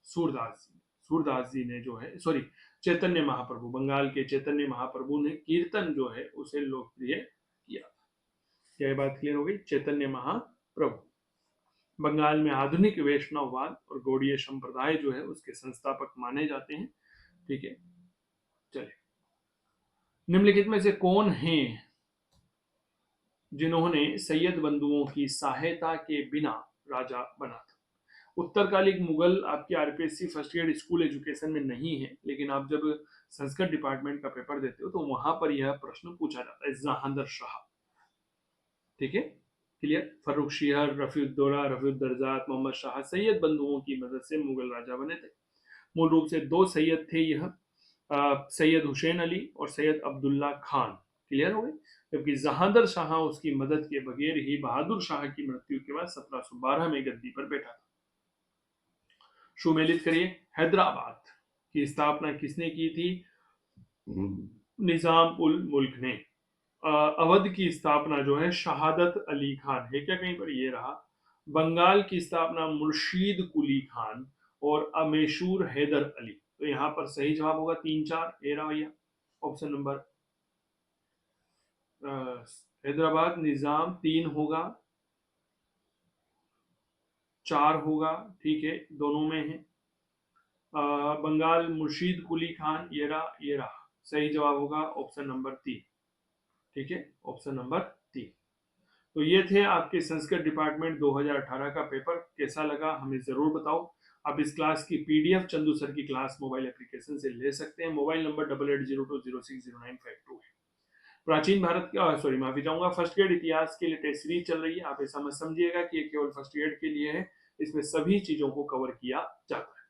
सूरदास जी। सूरदास जी ने जो है, सॉरी, चैतन्य महाप्रभु, बंगाल के चैतन्य महाप्रभु ने कीर्तन जो है उसे लोकप्रिय किया था। क्या बात क्लियर हो गई? चैतन्य महाप्रभु बंगाल में आधुनिक वैष्णववाद और गौड़ीय संप्रदाय जो है उसके संस्थापक माने जाते हैं, ठीक है। चलिए, निम्नलिखित में से कौन है जिन्होंने सैयद बंधुओं की सहायता के बिना राजा बना था? उत्तरकालिक मुगल आपके RPSC first grade school education में नहीं है, लेकिन आप जब संस्कृत डिपार्टमेंट का पेपर देते हो तो वहां पर यह प्रश्न पूछा जाता है। जहांदर शाह, ठीक है, क्लियर। फर्रुख शिहर, रफीउद्दौला, रफीउद्दर्जात, मोहम्मद शाह सैयद बंधुओं की मदद से मुगल राजा बने थे। मूल रूप से दो सैयद थे यह, सैयद हुसैन अली और सैयद अब्दुल्ला खान, क्लियर हो गए। जबकि जहांदर शाह उसकी मदद के बगैर ही बहादुर शाह की मृत्यु के बाद 1712 में गद्दी पर बैठा था। सुमेलित करिए। हैदराबाद की स्थापना किसने की थी? निजाम उल मुल्क ने। अवध की स्थापना जो है शहादत अली खान है क्या कहीं पर? ये रहा। बंगाल की स्थापना मुर्शीद कुली खान और अमेशूर हैदर अली। तो यहां पर सही जवाब होगा 3, 4। ए रहा भैया ऑप्शन नंबर, हैदराबाद निजाम 3 होगा, 4 होगा, ठीक है, दोनों में है। बंगाल मुर्शीद कुली खान, ये रहा, सही जवाब होगा ऑप्शन नंबर 3, ठीक है, ऑप्शन नंबर 3। तो ये थे आपके संस्कृत डिपार्टमेंट 2018 का पेपर। कैसा लगा हमें जरूर बताओ। आप इस क्लास की पीडीएफ चंदू सर की क्लास मोबाइल एप्लीकेशन से ले सकते हैं। मोबाइल नंबर 8802060952 है। प्राचीन भारत का, सॉरी माफी चाहूंगा, फर्स्ट ग्रेड इतिहास के लिए टेस्ट सीरीज चल रही है। आप ऐसा मत समझिएगा कि ये केवल फर्स्ट ग्रेड के लिए है, इसमें सभी चीजों को कवर किया जाता है।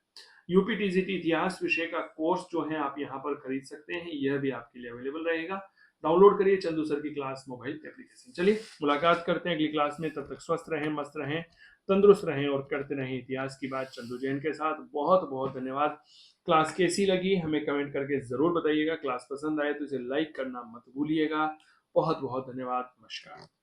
यूपीटीजीटी इतिहास विषय का कोर्स जो है आप यहाँ पर खरीद सकते हैं, यह भी आपके लिए अवेलेबल रहेगा। डाउनलोड करिए चंदू सर की क्लास मोबाइल एप्लीकेशन। चलिए मुलाकात करते हैं अगली क्लास में, तब तक स्वस्थ रहें, मस्त रहें, तंदुरुस्त रहें और करते रहें इतिहास की बात चंदू जैन के साथ। बहुत बहुत धन्यवाद। क्लास कैसी लगी हमें कमेंट करके जरूर बताइएगा। क्लास पसंद आए तो इसे लाइक करना मत भूलिएगा। बहुत बहुत धन्यवाद। नमस्कार।